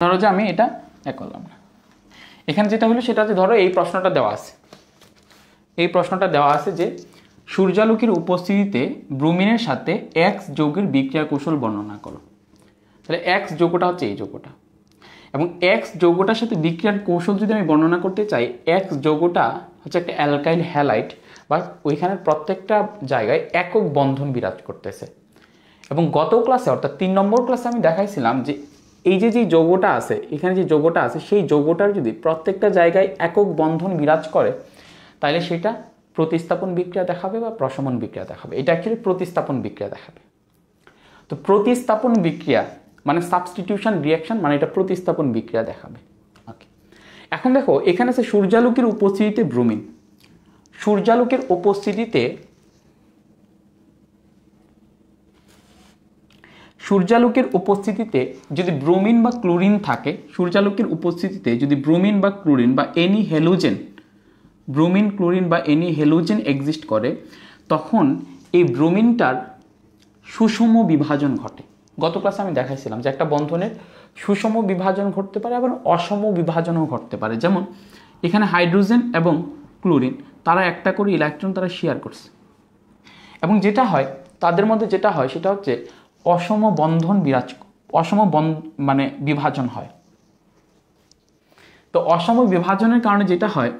ধরো যে আমি এটা করলাম না, এখানে যেটা হলো সেটা হচ্ছে ধরো এই প্রশ্নটা দেওয়া আছে, এই প্রশ্নটা দেওয়া আছে যে সূর্যালোকের উপস্থিতিতে ব্রোমিনের সাথে এক্স যৌগের বিক্রিয়া কৌশল বর্ণনা করো। তাহলে এক্স যৌগটা হচ্ছে এই যৌগটা, এবং এক্স যৌগটার সাথে বিক্রিয়ার কৌশল যদি আমি বর্ণনা করতে চাই, এক্স যৌগটা হচ্ছে একটা অ্যালকাইল হ্যালাইড, বা ওইখানের প্রত্যেকটা জায়গায় একক বন্ধন বিরাজ করতেছে। এবং গত ক্লাসে অর্থাৎ 3 নম্বর ক্লাসে আমি দেখাইছিলাম যে এই যে যৌগটা আছে, এখানে যে যৌগটা আছে সেই যৌগটার যদি প্রত্যেকটা জায়গায় একক বন্ধন বিরাজ করে তাহলে সেটা প্রতিস্থাপন বিক্রিয়া দেখাবে বা প্রশমন বিক্রিয়া দেখাবে। এটা অ্যাকচুয়ালি প্রতিস্থাপন বিক্রিয়া দেখাবে। তো প্রতিস্থাপন বিক্রিয়া মানে সাবস্টিটিউশন রিঅ্যাকশন, মানে এটা প্রতিস্থাপন বিক্রিয়া দেখাবে। ওকে, এখন দেখো এখানে আছে সূর্যালোকের উপস্থিতিতে ব্রোমিন। সূর্যালোকের উপস্থিতিতে যদি ব্রোমিন বা ক্লোরিন থাকে, সূর্যালোকের উপস্থিতিতে যদি ব্রোমিন বা ক্লোরিন বা এনি হ্যালোজেন, ব্রোমিন ক্লোরিন বা এনি হ্যালোজেন এক্সিস্ট করে, তখন এই ব্রোমিনটার সুষম বিভাজন ঘটে। গত ক্লাসে আমি দেখাইছিলাম যে একটা বন্ধনের সুষম বিভাজন ঘটতে পারে, আবার অসম বিভাজনও ঘটতে পারে। যেমন এখানে হাইড্রোজেন এবং ক্লোরিন তারা একটা করে ইলেকট্রন তারা শেয়ার করছে, এবং যেটা হয় তাদের মধ্যে যেটা হয় সেটা হচ্ছে অসম বন্ধন মানে বিভাজন হয়। তো অসম বিভাজনের কারণে যেটা হয়,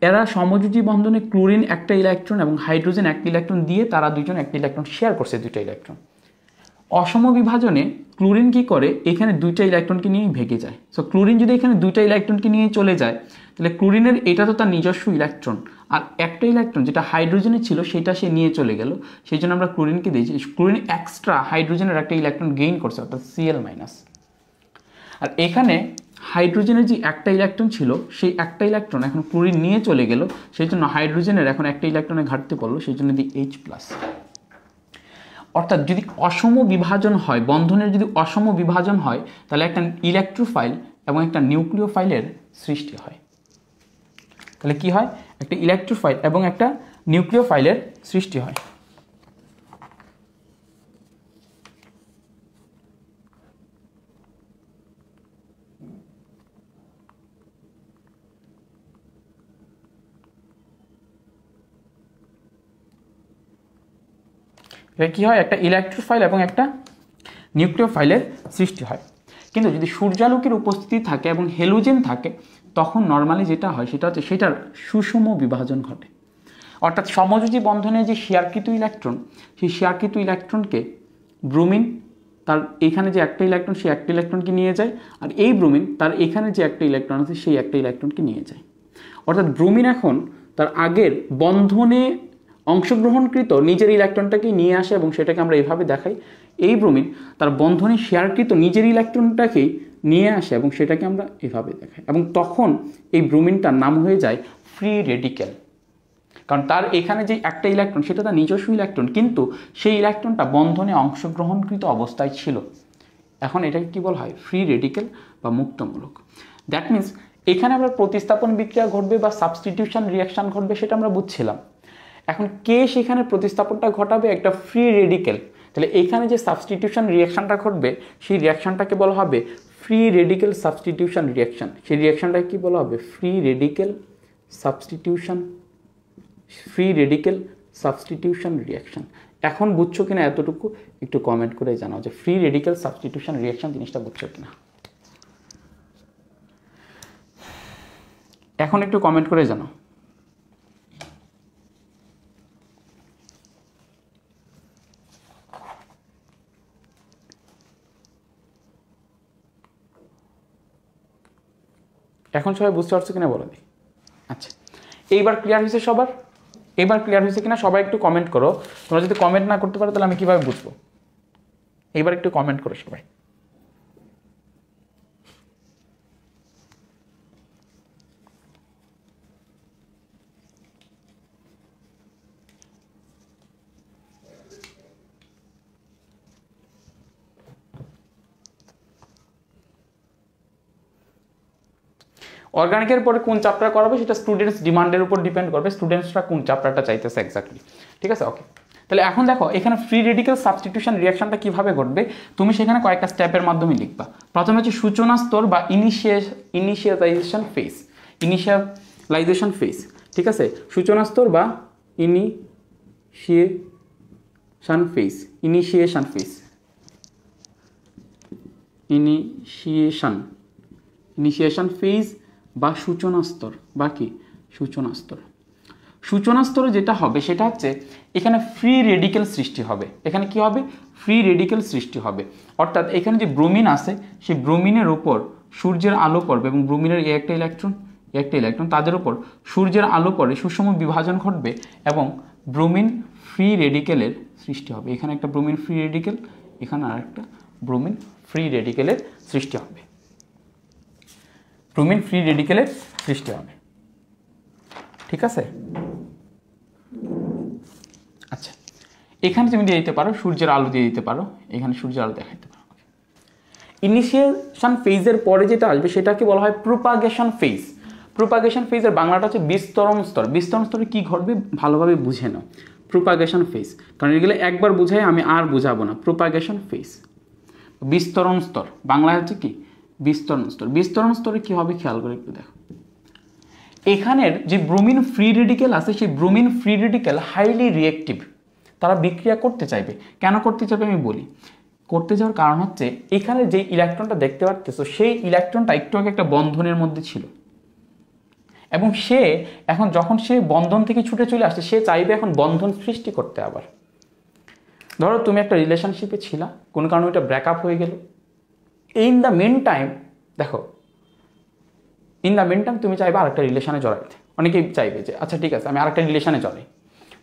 এরা সমযোজী বন্ধনে ক্লোরিন একটা ইলেকট্রন এবং হাইড্রোজেন একটা ইলেকট্রন দিয়ে তারা দুজন একটা ইলেকট্রন শেয়ার করছে, দুইটা ইলেকট্রন। অসম বিভাজনে ক্লোরিন কি করে, এখানে দুইটা ইলেকট্রনকে নিয়ে ভেঙে যায়। সো ক্লোরিন যদি এখানে দুইটা ইলেকট্রনকে নিয়ে চলে যায়, তাহলে ক্লোরিনের এটা তো তার নিজস্ব ইলেকট্রন, আর একটা ইলেকট্রন যেটা হাইড্রোজেনে ছিল সেটা সে নিয়ে চলে গেল। সেই জন্য আমরা ক্লোরিনকে দিয়েছি, ক্লোরিন এক্সট্রা হাইড্রোজেনের একটা ইলেকট্রন গেইন করছে, অর্থাৎ Cl-। আর এখানে হাইড্রোজেনের যে একটা ইলেকট্রন ছিল সেই একটা ইলেকট্রন এখন ক্লোরিন নিয়ে চলে গেল, সেই জন্য হাইড্রোজেনের এখন একটা ইলেকট্রনের ঘাটতি পড়লো, সেই জন্য দিই H+। অর্থাৎ যদি অসম বিভাজন হয়, বন্ধনের যদি অসম বিভাজন হয়, তাহলে একটা ইলেকট্রোফাইল এবং একটা নিউক্লিওফাইলের সৃষ্টি হয়। তাহলে কি হয়, একটা ইলেকট্রোফাইল এবং একটা নিউক্লিওফাইলের সৃষ্টি হয়। এটা কি হয়, একটা ইলেকট্রোফাইল এবং একটা নিউক্লিওফাইলের সৃষ্টি হয়। কিন্তু যদি সূর্যালোকের উপস্থিতি থাকে এবং হ্যালোজেন থাকে, তখন নর্মালি যেটা হয় সেটা হচ্ছে সেটার সুষম বিভাজন ঘটে। অর্থাৎ সমযোজী বন্ধনে যে শেয়ারকৃত ইলেকট্রন, সেই শেয়ারকৃত ইলেকট্রনকে ব্রোমিন তার এখানে যে একটা ইলেকট্রন সেই একটা ইলেকট্রনকে নিয়ে যায়, আর এই ব্রোমিন তার এখানে যে একটা ইলেকট্রন আছে সেই একটা ইলেকট্রনকে নিয়ে যায়। অর্থাৎ ব্রোমিন এখন তার আগের বন্ধনে অংশগ্রহণকৃত নিজের ইলেকট্রনটাকে নিয়ে আসে, এবং সেটাকে আমরা এভাবে দেখাই, এই ব্রোমিন তার বন্ধনে শেয়ারকৃত নিজের ইলেকট্রনটাকেই নিয়ে আসে এবং সেটাকে আমরা এভাবে দেখাই, এবং তখন এই ব্রোমিনটার নাম হয়ে যায় ফ্রি রেডিক্যাল। কারণ তার এখানে যে একটা ইলেকট্রন সেটা তার নিজস্ব ইলেকট্রন, কিন্তু সেই ইলেকট্রনটা বন্ধনে অংশগ্রহণকৃত অবস্থায় ছিল। এখন এটাকে কি বলা হয়, ফ্রি রেডিক্যাল বা মুক্তমূলক। দ্যাট মিনস এখানে আমরা প্রতিস্থাপন বিক্রিয়া ঘটবে বা সাবস্টিটিউশন রিঅ্যাকশন ঘটবে সেটা আমরা বুঝছিলাম। এখন কে সেখানে প্রতিস্থাপনটা ঘটাবে, একটা ফ্রি রেডিক্যাল। তাহলে এখানে যে সাবস্টিটিউশন রিঅ্যাকশনটা ঘটবে সেই রিঅ্যাকশনটাকে বলা হবে ফ্রি রেডিক্যাল সাবস্টিটিউশন রিঅ্যাকশন। সেই রিঅ্যাকশনটাকে কি বলা হবে, ফ্রি রেডিক্যাল সাবস্টিটিউশন রিঅ্যাকশন। এখন বুঝছো কিনা এতটুকু একটু কমেন্ট করে জানাও যে ফ্রি রেডিক্যাল সাবস্টিটিউশন রিঅ্যাকশন জিনিসটা বুঝছো কিনা। এখন একটু কমেন্ট করে জানাও। এখন সবাই বুঝতে পারছো কিনা বলে দিই। আচ্ছা, এইবার ক্লিয়ার হয়েছে সবার? এবার ক্লিয়ার হয়েছে কিনা সবাই একটু কমেন্ট করো। তোমরা যদি কমেন্ট না করতে পারো তাহলে আমি কিভাবে বুঝবো? এইবার একটু কমেন্ট করো সবাই। অর্গানিকের পরে কোন চ্যাপ্টার করাবে সেটা স্টুডেন্টস ডিমান্ডের উপর ডিপেন্ড করবে, স্টুডেন্টসরা কোন চ্যাপ্টারটা চাইতেছে এক্স্যাক্টলি। ঠিক আছে, ওকে। তাহলে এখন দেখো এখানে ফ্রি রেডিক্যাল সাবস্টিটিউশন রিঅ্যাকশনটা কিভাবে ঘটবে, তুমি সেখানে কয়েকটা স্টেপের মাধ্যমে লিখবা। প্রথমে হচ্ছে সূচনা স্তর বা ইনিশিয়ালাইজেশন ফেজ, ঠিক আছে, সূচনা স্তর বা ইনিশিয়েশন ফেজ বা সূচনা স্তর বা কি সূচনা স্তরে যেটা হবে সেটা হচ্ছে এখানে ফ্রি রেডিক্যাল সৃষ্টি হবে। এখানে কি হবে, ফ্রি রেডিক্যাল সৃষ্টি হবে, অর্থাৎ এখানে যে ব্রোমিন আছে সেই ব্রোমিনের উপর সূর্যের আলো পড়বে এবং ব্রোমিনের একটা ইলেকট্রন তাদের উপর সূর্যের আলো পড়ে, সুষম বিভাজন ঘটবে এবং ব্রোমিন ফ্রি রেডিক্যালের সৃষ্টি হবে। এখানে একটা ব্রোমিন ফ্রি রেডিক্যাল, এখানে আর একটা ব্রোমিন ফ্রি রেডিক্যালের সৃষ্টি হবে। ঠিক আছে, আচ্ছা এখানে তুমি দিয়ে দিতে পারো সূর্যের আলো দিয়ে দিতে পারো, এখানে সূর্যের আলো দেখাইতে পারো। ইনিশিয়েশন ফেজের পরে যেটা আসবে সেটাকে বলা হয় প্রোপাগেশন ফেজের বাংলাটা হচ্ছে বিস্তরণ স্তরে কি ঘটবে ভালোভাবে বুঝে নাও। প্রোপাগেশন ফেজ, কারণ এগুলো একবার বুঝাই আমি আর বুঝাবো না। প্রোপাগেশন ফেজ, বিস্তরণ স্তর, বাংলায় হচ্ছে কি বিস্তরণ স্তরে কি হবে খেয়াল করে একটু দেখো। এখানের যে ব্রোমিন ফ্রি রেডিক্যাল আছে সেই bromine free radical highly reactive, তারা বিক্রিয়া করতে চাইবে। কেন করতে চাইবে আমি বলি। করতে যাওয়ার কারণ হচ্ছে এখানে যে ইলেকট্রনটা দেখতে পারতেছো সেই ইলেকট্রনটা একটু আগে একটা বন্ধনের মধ্যে ছিল এবং সে এখন যখন সে বন্ধন থেকে ছুটে চলে আসছে সে চাইবে এখন বন্ধন সৃষ্টি করতে। আবার ধরো তুমি একটা রিলেশনশিপে ছিলা, কোনো কারণে ওইটা ব্রেকআপ হয়ে গেল। ইন দ্য মেন টাইম তুমি চাইবে আরেকটা রিলেশনে জড়াইতে। অনেকেই চাইবে যে আচ্ছা ঠিক আছে আমি আরেকটা রিলেশনে জড়াই।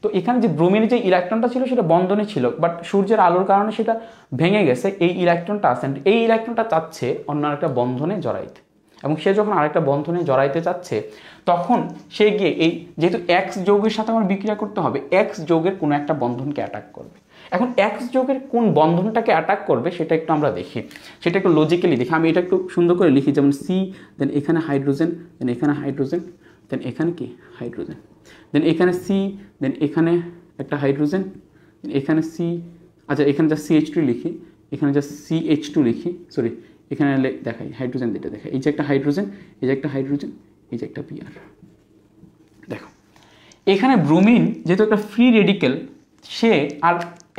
তো এখানে যে ব্রোমিনের যে ইলেকট্রনটা ছিল সেটা বন্ধনে ছিল, বাট সূর্যের আলোর কারণে সেটা ভেঙে গেছে। এই ইলেকট্রনটা আছে, এই ইলেকট্রনটা চাচ্ছে অন্য আরেকটা বন্ধনে জড়াইতে, এবং সে যখন আরেকটা বন্ধনে জড়াইতে চাচ্ছে তখন সে গিয়ে এই যেহেতু এক্স যৌগের সাথে আমার বিক্রিয়া করতে হবে, এক্স যৌগের কোনো একটা বন্ধনকে অ্যাটাক করবে। এখন এক্স যৌগের কোন বন্ধনটাকে অ্যাটাক করবে সেটা একটু আমরা দেখি, সেটা একটু লজিক্যালি দেখি। আমি এটা একটু সুন্দর করে লিখি, যেমন সি, দেন এখানে হাইড্রোজেন, দেন এখানে হাইড্রোজেন, দেন এখানে কি হাইড্রোজেন, দেন এখানে সি, দেন এখানে একটা হাইড্রোজেন, এখানে সি, আচ্ছা এখানে যা CH2 লিখি, এখানে যা CH2 লিখি, সরি এখানে দেখাই হাইড্রোজেন যেটা দেখাই, এই যে একটা হাইড্রোজেন, এই যে একটা হাইড্রোজেন, এই যে একটা Br। দেখো এখানে ব্রোমিন যেহেতু একটা ফ্রি রেডিক্যাল, সে আর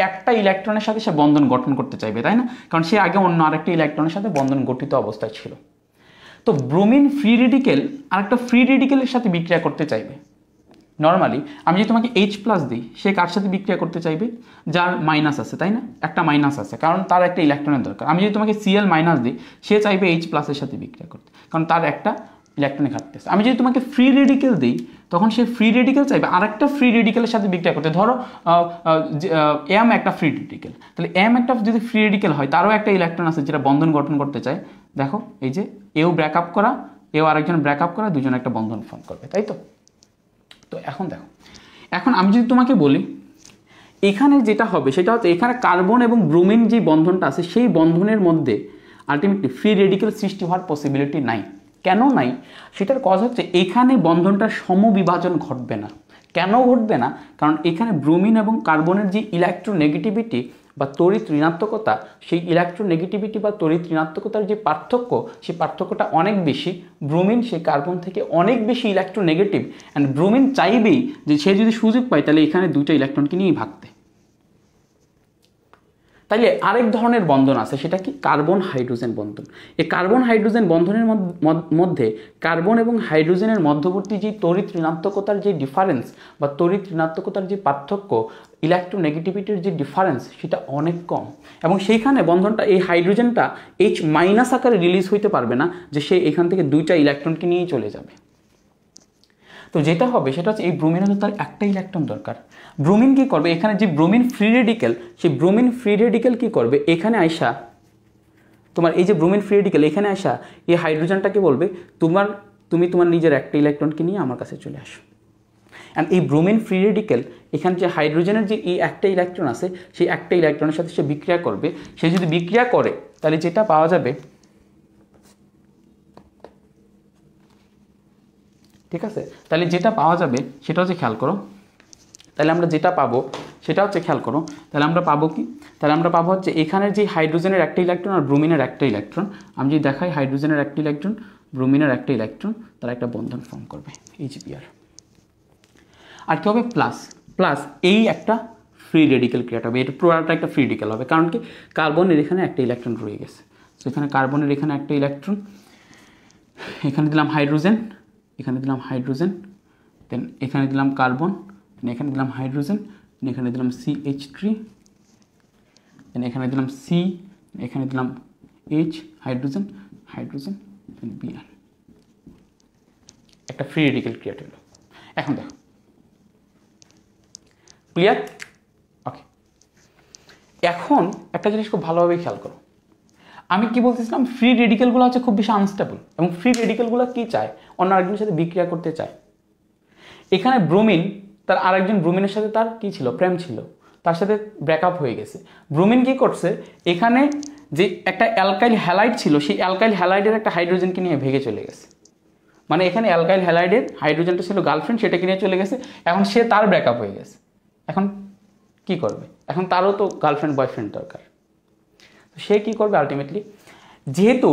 একটা ইলেকট্রনের সাথে সে বন্ধন গঠন করতে চাইবে, তাই না? কারণ সে আগে অন্য আরেকটা ইলেকট্রনের সাথে বন্ধন গঠিত অবস্থায় ছিল। তো ব্রোমিন ফ্রি রেডিক্যাল আরেকটা ফ্রি রেডিক্যালের সাথে বিক্রিয়া করতে চাইবে। নর্মালি আমি যদি তোমাকে H+ দিই, সে কার সাথে বিক্রিয়া করতে চাইবে? যার মাইনাস আছে, তাই না? একটা মাইনাস আছে, কারণ তার একটা ইলেকট্রনের দরকার। আমি যদি তোমাকে Cl- দিই, সে চাইবে H+ এর সাথে বিক্রিয়া করতে, কারণ তার একটা ইলেকট্রনে ঘাটতি আছে। আমি যদি তোমাকে ফ্রি রেডিক্যাল দিই, তখন সে ফ্রি রেডিক্যাল চাইবে আরেকটা ফ্রি রেডিক্যালের সাথে বিক্রিয়া করতে। ধরো M একটা ফ্রি রেডিক্যাল, তাহলে M একটা যদি ফ্রি রেডিক্যাল হয়, তারও একটা ইলেকট্রন আছে যেটা বন্ধন গঠন করতে চায়। দেখো এই যে এও ব্রেকআপ করা, এও আরেকজন ব্রেকআপ করা, দুজন একটা বন্ধন ফর্ম করবে, তাই তো? তো এখন দেখো, এখন আমি যদি তোমাকে বলি এখানে যেটা হবে সেটা হচ্ছে এখানে কার্বন এবং ব্রোমিন যে বন্ধনটা আছে সেই বন্ধনের মধ্যে আলটিমেটলি ফ্রি রেডিক্যাল সৃষ্টি হওয়ার পসিবিলিটি নাই। কেন নাই? সেটার কজ হচ্ছে এখানে বন্ধনটার সমবিভাজন ঘটবে না। কেন ঘটবে না? কারণ এখানে ব্রোমিন এবং কার্বনের যে ইলেকট্রোনেগেটিভিটি বা তড়িৎ ঋণাত্মকতা, সেই ইলেকট্রোনেগেটিভিটি বা তড়িৎ ঋণাত্মকতার যে পার্থক্য, সেই পার্থক্যটা অনেক বেশি। ব্রোমিন সেই কার্বন থেকে অনেক বেশি ইলেকট্রোনেগেটিভ, অ্যান্ড ব্রোমিন চাইবেই যে সে যদি সুযোগ পায় তাহলে এখানে দুইটা ইলেকট্রনকে নিয়েই ভাগতে। তাইলে আরেক ধরনের বন্ধন আছে, সেটা কি? কার্বন হাইড্রোজেন বন্ধন। এই কার্বন হাইড্রোজেন বন্ধনের মধ্যে কার্বন এবং হাইড্রোজেনের মধ্যবর্তী যে তড়িৎ ঋণাত্মকতার যে ডিফারেন্স বা তড়িৎ ঋণাত্মকতার যে পার্থক্য, ইলেকট্রোনেগেটিভিটির যে ডিফারেন্স, সেটা অনেক কম। এবং সেইখানে বন্ধনটা, এই হাইড্রোজেনটা H- আকারে রিলিজ হইতে পারবে না, যে সে এখান থেকে দুইটা ইলেকট্রনকে নিয়েই চলে যাবে। তো যেটা হবে সেটা হচ্ছে এই ব্রোমিনের তার একটা ইলেকট্রন দরকার। ব্রোমিন কি করবে? এখানে যে ব্রোমিন ফ্রি রেডিক্যাল, সেই ব্রোমিন ফ্রি রেডিক্যাল কি করবে? এখানে আইসা তোমার এই যে ব্রোমিন ফ্রি রেডিক্যাল এখানে আইসা এই হাইড্রোজেনটাকে বলবে তুমি তোমার নিজের একটা ইলেকট্রনকে নিয়ে আমার কাছে চলে আসো। অ্যান্ড এই ব্রোমিন ফ্রি রেডিক্যাল এখানে যে হাইড্রোজেনের যে এই একটা ইলেকট্রন আছে, সেই একটা ইলেকট্রনের সাথে সে বিক্রিয়া করবে। সে যদি বিক্রিয়া করে তাহলে যেটা পাওয়া যাবে, ঠিক আছে, তাহলে যেটা পাওয়া যাবে সেটা হচ্ছে, খেয়াল করো, তাহলে আমরা যেটা পাবো সেটা হচ্ছে খেয়াল করো, তাহলে আমরা পাবো কি, তাহলে আমরা পাবো হচ্ছে এখানের যে হাইড্রোজেনের একটা ইলেকট্রন আর ব্রোমিনের একটা ইলেকট্রন, আমি যদি দেখাই হাইড্রোজেনের একটা ইলেকট্রন, ব্রোমিনের একটা ইলেকট্রন, তারা একটা বন্ধন ফর্ম করবে HBr। আর কি হবে, প্লাস প্লাস এই একটা ফ্রি রেডিক্যাল ক্রিয়েট হবে, এটা পুরোটা একটা ফ্রি রেডিক্যাল হবে, কারণ কি কার্বনের এখানে একটা ইলেকট্রন রয়ে গেছে। সো এখানে কার্বনের এখানে একটা ইলেকট্রন, এখানে দিলাম হাইড্রোজেন, এখানে দিলাম হাইড্রোজেন, দেন এখানে দিলাম কার্বন, দেন এখানে দিলাম হাইড্রোজেন, দেন এখানে দিলাম CH3, দেন এখানে দিলাম C, এখানে দিলাম H, হাইড্রোজেন হাইড্রোজেন, দেন Br, একটা ফ্রি রেডিক্যাল ক্রিয়েট হলো। এখন দেখো ক্লিয়ার? ওকে, এখন একটা জিনিস খুব ভালোভাবে খেয়াল করো, আমি কি বলতেছিলাম, ফ্রি রেডিক্যালগুলো হচ্ছে খুব বেশি আনস্টেবল, এবং ফ্রি রেডিক্যালগুলো কি চায়, অন্য আরেকজনের সাথে বিক্রিয়া করতে চায়। এখানে ব্রোমিন, তার আরেকজন ব্রোমিনের সাথে তার কি ছিল, প্রেম ছিল, তার সাথে ব্রেকআপ হয়ে গেছে। ব্রোমিন কি করছে, এখানে যে একটা অ্যালকাইল হ্যালাইড ছিল, সেই অ্যালকাইল হ্যালাইডের একটা হাইড্রোজেনকে নিয়ে ভেগে চলে গেছে। মানে এখানে অ্যালকাইল হ্যালাইডের হাইড্রোজেনটা ছিল গার্লফ্রেন্ড, সেটাকে নিয়ে চলে গেছে, এখন সে তার ব্রেকআপ হয়ে গেছে, এখন কি করবে, এখন তারও তো গার্লফ্রেন্ড বয়ফ্রেন্ড দরকার। তো সে কি করবে আলটিমেটলি, যেহেতু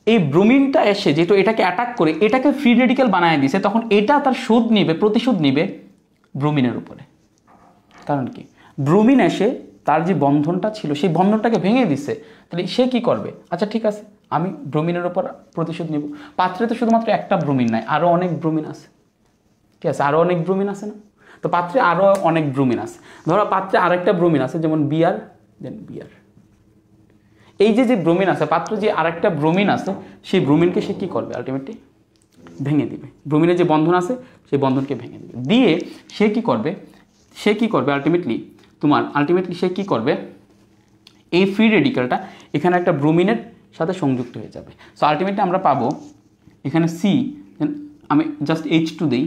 এই ব্রোমিনটা এসে যেহেতু এটাকে অ্যাটাক করে এটাকে ফ্রি রেডিক্যাল বানায় দিছে, তখন এটা তার সুদ নিবে, প্রতিশোধ নিবে ব্রোমিনের উপরে। কারণ কি, ব্রোমিন এসে তার যে বন্ধনটা ছিল সেই বন্ধনটাকে ভেঙে দিছে, তাহলে সে কি করবে, আচ্ছা ঠিক আছে আমি ব্রোমিনের উপর প্রতিশোধ নিব। পাত্রে তো শুধুমাত্র একটা ব্রোমিন নাই, আরও অনেক ব্রোমিন আছে, ঠিক আছে, আরও অনেক ব্রোমিন আছে না, তো পাত্রে আরও অনেক ব্রোমিন আছে, ধরো পাত্রে আরেকটা ব্রোমিন আছে যেমন Br, দেন Br, এই যে ব্রোমিন আছে পাত্রে যে আরেকটা ব্রোমিন আছে, সেই ব্রোমিনকে সে কি করবে আলটিমেটলি ভেঙে দিবে, ব্রোমিনের যে বন্ধন আছে সেই বন্ধনকে ভেঙে দিবে, দিয়ে সে কি করবে আলটিমেটলি সে কি করবে, এই ফ্রি রেডিক্যালটা এখানে একটা ব্রোমিনের সাথে সংযুক্ত হয়ে যাবে। সো আলটিমেটলি আমরা পাবো এখানে C, আমি জাস্ট H2 দেই,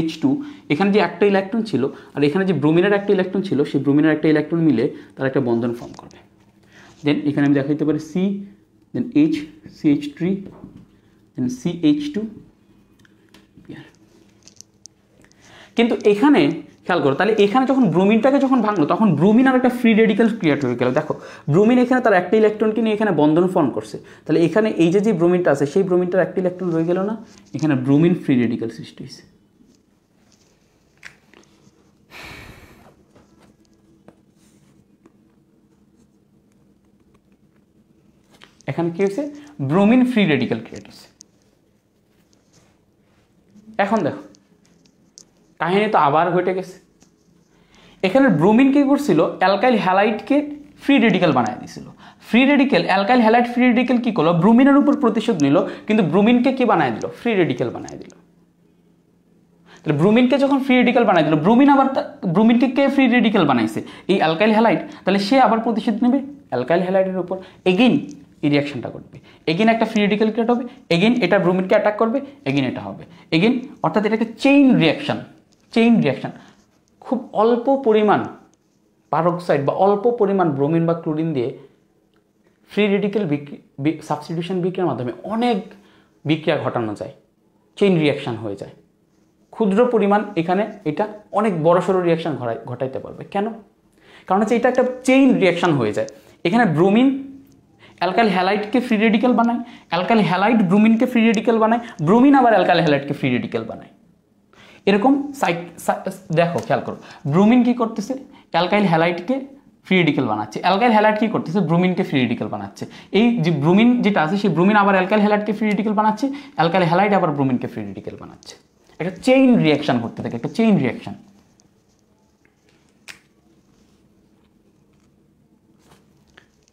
H2, এখানে যে একটা ইলেকট্রন ছিল আর এখানে যে ব্রোমিনের একটা ইলেকট্রন ছিল, সেই ব্রোমিনের একটা ইলেকট্রন মিলে তার একটা বন্ধন ফর্ম করবে। দেন এখানে আমি দেখাইতে পারি C, দেন H, CH3, দেন CH2, কিন্তু এখানে খেয়াল করো, তাহলে এখানে যখন ব্রোমিনটাকে যখন ভাঙলো তখন ব্রোমিন আর একটা ফ্রি রেডিক্যাল ক্রিয়েট হয়ে গেল। দেখো ব্রোমিন এখানে তার একটা ইলেকট্রনকে নিয়ে এখানে বন্ধন ফর্ম করছে, তাহলে এখানে এই যে ব্রোমিনটা আছে সেই ব্রোমিনটার একটা ইলেকট্রন রয়ে গেল না, এখানে ব্রোমিন ফ্রি রেডিক্যাল সৃষ্টি হয়েছে। এখানে কি হয়েছে, ব্রোমিন ফ্রি রেডিক্যাল ক্রিয়েট হয়েছে। এখন দেখো কাহিনী তো আবার ঘটে গেছে, এখানে ব্রোমিন কি করছিল, অ্যালকাইল হ্যালাইডকে ফ্রি রেডিক্যাল বানায় দিয়েছিল। Free radical, alkyl halide free radical কি করলো, ব্রোমিনের উপর প্রতিশোধ নিল, কিন্তু ব্রোমিনকে কি বানায় দিল, ফ্রি রেডিক্যাল বানায় দিল। তাহলে ব্রোমিনকে যখন ফ্রি রেডিক্যাল বানায় দিল, ব্রোমিনকে কে ফ্রি রেডিক্যাল বানাইছে, এই অ্যালকাইল হ্যালাইড, তাহলে সে আবার প্রতিশোধ নেবে অ্যালকাইল হ্যালাইডের উপর, এগেইন এই রিয়াকশনটা ঘটবে, এগেইন একটা ফ্রি রেডিক্যাল ক্রিয়েট হবে, এগেইন এটা ব্রোমিনকে অ্যাটাক করবে, এগেইন এটা হবে, এগেইন, অর্থাৎ এটাকে চেইন রিয়াকশন। খুব অল্প পরিমাণ পারক্সাইড বা অল্প পরিমাণ ব্রোমিন বা ক্লোরিন দিয়ে ফ্রি রেডিক্যাল সাবস্টিটিউশন বিক্রিয়ার মাধ্যমে অনেক বিক্রিয়া ঘটানো যায়, চেইন রিয়াকশন হয়ে যায়। ক্ষুদ্র পরিমাণ এখানে এটা অনেক বড়সড় রিয়াকশন ঘটাইতে পারবে। কেন? কারণ হচ্ছে এটা একটা চেইন রিয়াকশন হয়ে যায়। এখানে ব্রোমিন অ্যালকাইল হ্যালাইডকে ফ্রি রেডিক্যাল বানায়, অ্যালকাইল হ্যালাইড ব্রোমিনকে ফ্রি রেডিক্যাল বানায়, ব্রোমিন আবার অ্যালকাইল হ্যালাইডকে ফ্রি রেডিক্যাল বানায়। এরকম দেখো খেয়াল করো, ব্রোমিন কি করতেছে, অ্যালকাইল হ্যালাইডকে ফ্রি রেডিক্যাল বানাচ্ছে, অ্যালকাইল হ্যালাইড কি করতেছে, ব্রোমিনকে ফ্রি রেডিক্যাল বানাচ্ছে। এই যে ব্রোমিন যেটা আছে সেই ব্রোমিন আবার অ্যালকাইল হ্যালাইডকে ফ্রি রেডিক্যাল বানাচ্ছে, অ্যালকাইল হ্যালাইড আবার ব্রোমিনকে ফ্রি রেডিক্যাল বানাচ্ছে। একটা চেইন রিয়াকশন ঘটতে থাকে, একটা চেইন রিয়াকশন।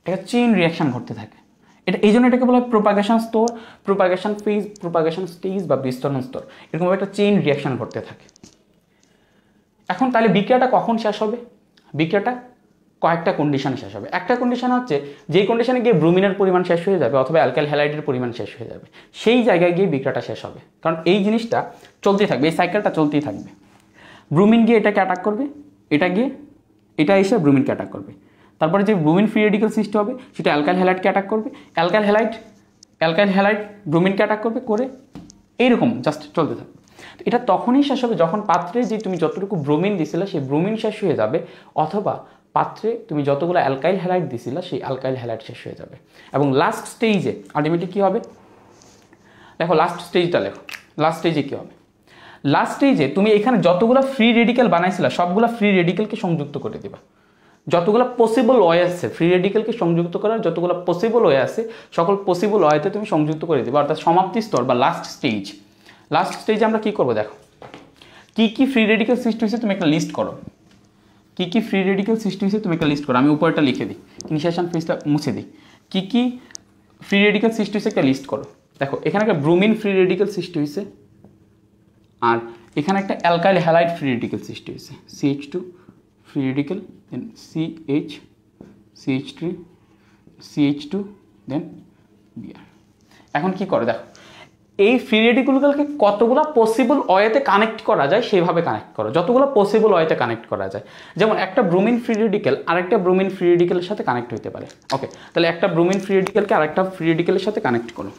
একটা চেইন রিয়াকশন ঘটতে থাকে। এটা এই জন্য এটাকে বলা হয় প্রোপাগেশন স্তর, প্রোপাগেশন ফেজ, প্রোপাগেশন স্টেজ বা বিস্তরণ স্তর। এরকম একটা চেইন রিয়াকশন ঘটতে থাকে। এখন তাহলে বিক্রিয়াটা কখন শেষ হবে? বিক্রিয়াটা কয়েকটা কন্ডিশনে শেষ হবে। একটা কন্ডিশন হচ্ছে যে কন্ডিশনে গিয়ে ব্রোমিনের পরিমাণ শেষ হয়ে যাবে অথবা অ্যালকাইল হ্যালাইডের পরিমাণ শেষ হয়ে যাবে, সেই জায়গায় গিয়ে বিক্রিয়াটা শেষ হবে। কারণ এই জিনিসটা চলতেই থাকবে, এই সাইকেলটা চলতেই থাকবে। ব্রোমিন গিয়ে এটাকে অ্যাটাক করবে, এটা এসে ব্রোমিনকে অ্যাটাক করবে। তারপরে যে ব্রোমিন ফ্রি রেডিক্যাল সৃষ্টি হবে সেটা অ্যালকাইল হ্যালাইডকে অ্যাটাক করবে, অ্যালকাইল হ্যালাইড ব্রোমিনকে অ্যাটাক করবে, করে এইরকম জাস্ট চলতে থাকবে। তো এটা তখনই শেষ হবে যখন পাত্রে যে তুমি যতটুকু ব্রোমিন দিছিলে সেই ব্রোমিন শেষ হয়ে যাবে, অথবা পাত্রে তুমি যতগুলো অ্যালকাইল হ্যালাইড দিছিলে সেই অ্যালকাইল হ্যালাইড শেষ হয়ে যাবে। এবং লাস্ট স্টেজে আলটিমেটলি কী হবে, দেখো লাস্ট স্টেজটা লেখো। লাস্ট স্টেজে কী হবে, লাস্ট স্টেজে তুমি এখানে যতগুলো ফ্রি রেডিক্যাল বানাইছিলা সবগুলো ফ্রি রেডিক্যালকে সংযুক্ত করে দিবা। যতগুলো পসিবল ওয়ে আছে ফ্রি রেডিক্যালকে সংযুক্ত করার যতগুলো পসিবল ওয়ে আছে সকল পসিবল ওয়েতে তুমি সংযুক্ত করে দিবা, অর্থাৎ সমাপ্তি স্তর বা লাস্ট স্টেজ। লাস্ট স্টেজে আমরা কী করবো, দেখো কী কী ফ্রি রেডিক্যাল সৃষ্টি হয়েছে তুমি একটা লিস্ট করো। কী কী ফ্রি রেডিক্যাল সৃষ্টি হয়েছে তুমি একটা লিস্ট করো। আমি উপরটা লিখে দিই, ইনিশিয়েশন ফেজটা মুছে দিই। কী কী ফ্রি রেডিক্যাল সৃষ্টি হয়েছে একটা লিস্ট করো। দেখো এখানে একটা ব্রোমিন ফ্রি রেডিক্যাল সৃষ্টি হয়েছে, আর এখানে একটা অ্যালকাইল হ্যালাইড ফ্রি রেডিক্যাল সৃষ্টি হয়েছে, CH2 ফ্রি রেডিক্যাল, দেন CH, CH3, CH2, দেন Br। এখন কি করো, দেখো এই ফ্রি রেডিক্যালগুলোকে কতগুলো পসিবল ওয়েতে কানেক্ট করা যায় সেভাবে কানেক্ট করো, যতগুলো পসিবল ওয়েতে কানেক্ট করা যায়। যেমন একটা ব্রোমিন ফ্রি রেডিক্যাল আরেকটা ব্রোমিন ফ্রি রেডিক্যালের সাথে কানেক্ট হতে পারে। ওকে, তাহলে একটা ব্রোমিন ফ্রি রেডিক্যালকে আরেকটা ফ্রি রেডিক্যালের সাথে কানেক্ট করো।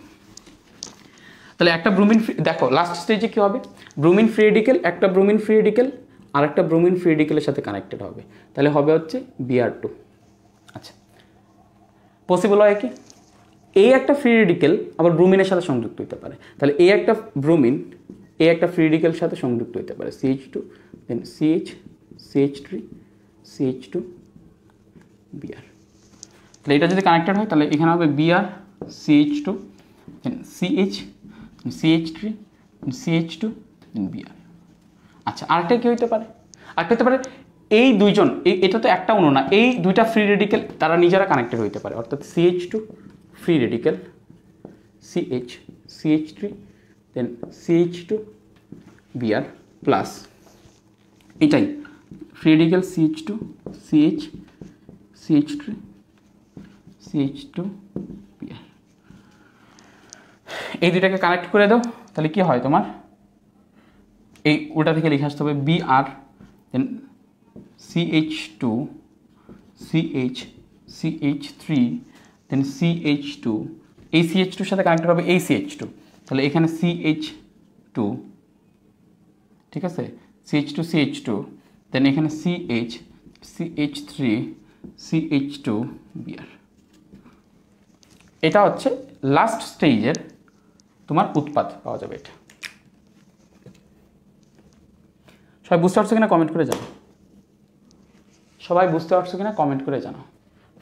তাহলে একটা ব্রোমিন, দেখো লাস্ট স্টেজে কী হবে, ব্রোমিন ফ্রি রেডিক্যাল একটা ব্রোমিন ফ্রি রেডিক্যাল আর একটা ব্রোমিন ফ্রি রেডিক্যালের সাথে কানেক্টেড হবে, তাহলে হবে হচ্ছে Br2। আচ্ছা, পসিবল হয় কি, এই একটা ফ্রি রেডিক্যাল আবার ব্রোমিনের সাথে সংযুক্ত হতে পারে, তাহলে এই একটা ব্রোমিন এই একটা ফ্রি রেডিক্যালের সাথে সংযুক্ত হতে পারে, CH2, দেন CH, CH3, CH2, Br। তাহলে এটা যদি কানেক্টেড হয় তাহলে এখানে হবে Br, CH2, দেন CH, CH3, CH2, দেন Br। আচ্ছা, আরেকটা কি হইতে পারে, আরেকটা হতে পারে এই দুইজন, এটা তো একটা অণু না, এই দুইটা ফ্রি রেডিক্যাল তারা নিজেরা কানেক্টেড হইতে পারে, অর্থাৎ CH2 free radical, CH, CH3, দেন CH2, Br প্লাস এটাই free radical CH2, CH, CH3, CH2, Br। এই দুইটাকে কানেক্ট করে দাও, তাহলে কি হয় তোমার, এই ওটা থেকে লিখে আসতে হবে Br, দেন CH2, CH, CH3, দেন CH2, এই CH2 এর সাথে কানেক্টেড হবে এই CH2, তাহলে এখানে CH2, ঠিক আছে, CH2, CH2, দেন এখানে CH, CH3, CH2, Br। এটা হচ্ছে লাস্ট স্টেজের তোমার উৎপাদ পাওয়া যাবে। এটা সবাই বুঝতে পারছো কিনা কমেন্ট করে জানো, সবাই বুঝতে পারছো কিনা কমেন্ট করে জানো।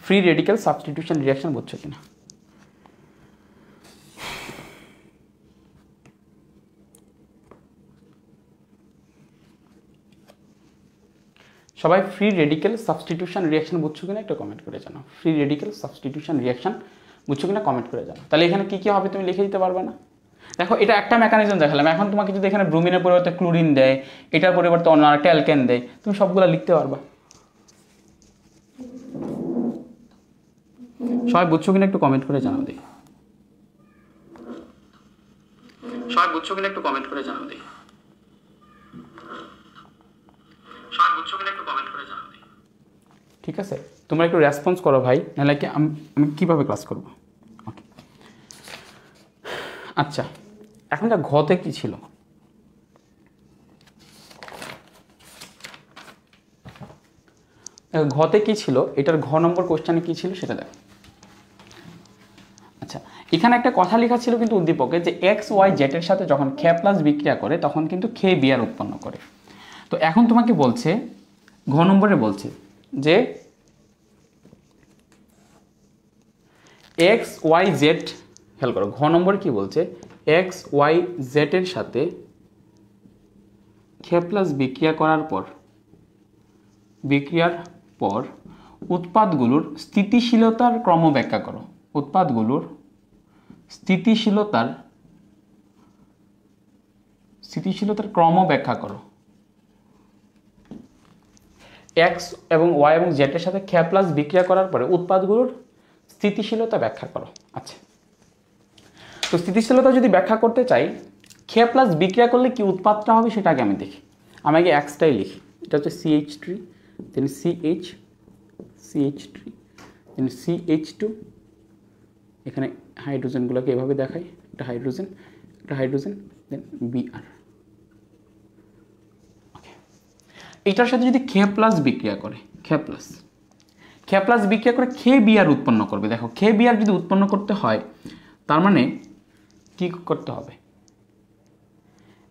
ফ্রি রেডিক্যাল সাবস্টিটিউশন রিঅ্যাকশন বুঝছো কিনা। সবাই ফ্রি রেডিক্যাল সাবস্টিটিউশন রিঅ্যাকশন বুঝছো কিনা একটা কমেন্ট করে জানো। ফ্রি রেডিক্যাল সাবস্টিটিউশন রিঅ্যাকশন বুঝছো কিনা কমেন্ট করে জানো। তাহলে এখানে কি কি হবে তুমি লিখে দিতে পারবে না। দেখো এটা একটা মেকানিজম দেখালাম, এখন তোমাকে যদি এখানে ব্রোমিনের পরিবর্তে ক্লোরিন দেয়, এটার পরিবর্তে অন্য আরেকটা অ্যালকেন দেয়, তুমি সবগুলো লিখতে পারবা। সবাই বুঝছো কিনা একটু কমেন্ট করে জানাও দেখি। সবাই বুঝছো কিনা একটু কমেন্ট করে জানাও দেখি। সবাই বুঝছো কিনা একটু কমেন্ট করে জানাও দেখি। ঠিক আছে, তোমরা একটু রেসপন্স করো ভাই, নাহলে কি আমি কীভাবে ক্লাস করবো। ওকে, আচ্ছা এখন যা ঘতে কি ছিল, ঘতে কি ছিল, এটার ঘ নম্বর কোশ্চেনে কি ছিল সেটা দেখো। আচ্ছা, এখানে একটা কথা লেখা ছিল কিন্তু উদ্দীপকে, যে এক্স ওয়াই জেটের সাথে যখন খে প্লাস বিক্রিয়া করে তখন কিন্তু খে বিআর উৎপন্ন করে। তো এখন তোমাকে বলছে, ঘ নম্বরে বলছে যে এক্স ওয়াই জেড, খেয়াল করো ঘ নম্বরে কি বলছে, এক্স ওয়াই জেটের সাথে খে প্লাস বিক্রিয়া করার পর, বিক্রিয়ার পর উৎপাদগুলোর স্থিতিশীলতার ক্রম ব্যাখ্যা করো। উৎপাদগুলোর স্থিতিশীলতার ক্রম ব্যাখ্যা করো। এক্স এবং ওয়াই এবং জেটের সাথে খে প্লাস বিক্রিয়া করার পরে উৎপাদগুলোর স্থিতিশীলতা ব্যাখ্যা করো। আচ্ছা, তো স্থিতিশীলতা যদি ব্যাখ্যা করতে চাই, খে প্লাস বিক্রিয়া করলে কি উৎপাদটা হবে সেটা আগে আমি দেখি। আমি আগে এক্সটাই লিখি, এটা হচ্ছে CH3, দেন CH, CH3, দেন CH2, এখানে হাইড্রোজেনগুলোকে এভাবে দেখাই, একটা হাইড্রোজেন, দেন Br। এটার সাথে যদি খে প্লাস বিক্রিয়া করে, খে প্লাস বিক্রিয়া করে খে বিআর উৎপন্ন করবে। দেখো খে বিআর যদি উৎপন্ন করতে হয় তার মানে কি করতে হবে,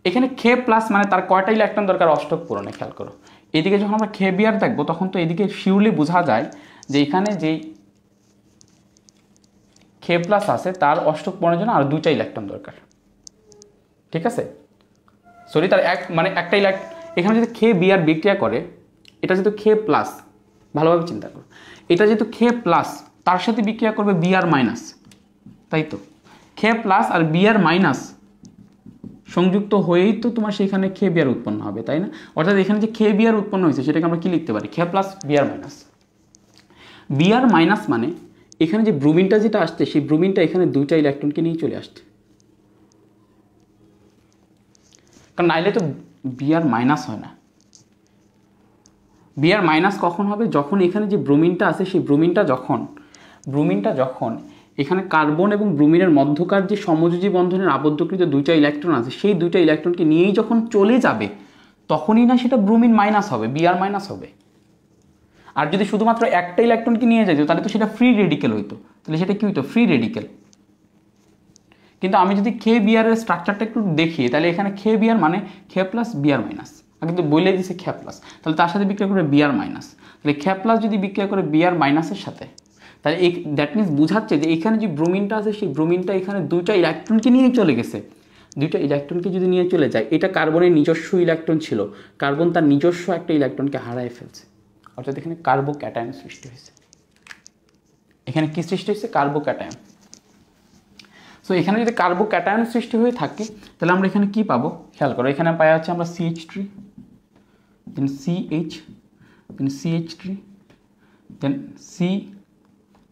এখানে খে প্লাস মানে তার কয়টা ইলেকট্রন দরকার, অষ্টক পূরণে। খেয়াল করো এদিকে যখন আমরা খে বিআর দেখবো তখন তো এদিকে শিওরলি বোঝা যায় যে এখানে যেই খে প্লাস আছে তার অষ্টক পূরণের জন্য আর দুইটা ইলেকট্রন দরকার, ঠিক আছে। সরি তার মানে একটা এখানে যদি খে বিআর বিক্রিয়া করে, এটা যেহেতু খে প্লাস, ভালোভাবে চিন্তা করো, এটা যেহেতু খে প্লাস তার সাথে বিক্রিয়া করবে বিআর মাইনাস, তাই তো খে প্লাস আর বিআর মাইনাস সংযুক্ত হয়েই তো তোমার সেখানে খে বিআর উৎপন্ন হবে, তাই না। অর্থাৎ এখানে যে খে বিআর উৎপন্ন হয়েছে সেটাকে আমরা কি লিখতে পারি, খে plus BR minus. BR minus মানে এখানে যে ব্রোমিনটা যেটা আসছে সেই ব্রোমিনটা এখানে দুইটা ইলেকট্রনকে নিয়ে চলে আসছে, কারণ নাইলে তো বিআর মাইনাস হয় না। বিআর মাইনাস কখন হবে, যখন এখানে যে ব্রোমিনটা আছে সেই ব্রোমিনটা যখন এখানে কার্বন এবং ব্রোমিনের মধ্যকার যে সমযোজী বন্ধনের আবদ্ধকৃত দুইটা ইলেকট্রন আছে সেই দুইটা ইলেকট্রনকে নিয়েই যখন চলে যাবে তখনই না সেটা ব্রোমিন মাইনাস হবে, বিআর মাইনাস হবে। আর যদি শুধুমাত্র একটা ইলেকট্রনকে নিয়ে যেত তাহলে তো সেটা ফ্রি রেডিকেল হইতো, তাহলে সেটা কি হইতো, ফ্রি রেডিকেল। কিন্তু আমি যদি খে বিআর এর স্ট্রাকচারটা একটু দেখি তাহলে এখানে খে বিআর মানে খে প্লাস বিআর মাইনাস, কিন্তু বলে দিছে খে প্লাস, তাহলে তার সাথে বিক্রিয়া করবে বিআর মাইনাস। তাহলে খে প্লাস যদি বিক্রিয়া করে বিআর মাইনাসের সাথে, তাহলে এই দ্যাট মিনস বোঝাচ্ছে যে এখানে যে ব্রোমিনটা আছে সেই ব্রোমিনটা এখানে দুইটা ইলেকট্রনকে নিয়ে চলে গেছে। দুইটা ইলেকট্রনকে যদি নিয়ে চলে যায়, এটা কার্বনের নিজস্ব ইলেকট্রন ছিল, কার্বন তার নিজস্ব একটা ইলেকট্রনকে হারায় ফেলছে, অর্থাৎ এখানে কার্বোক্যাটায়ন সৃষ্টি হয়েছে। এখানে কি সৃষ্টি হয়েছে, কার্বোক্যাটায়ন। সো এখানে যদি কার্বোক্যাটায়ন সৃষ্টি হয়ে থাকে তাহলে আমরা এখানে কি পাবো, খেয়াল করো এখানে পাওয়া যাচ্ছে আমরা CH3, দেন CH, দেন CH3, দেন C,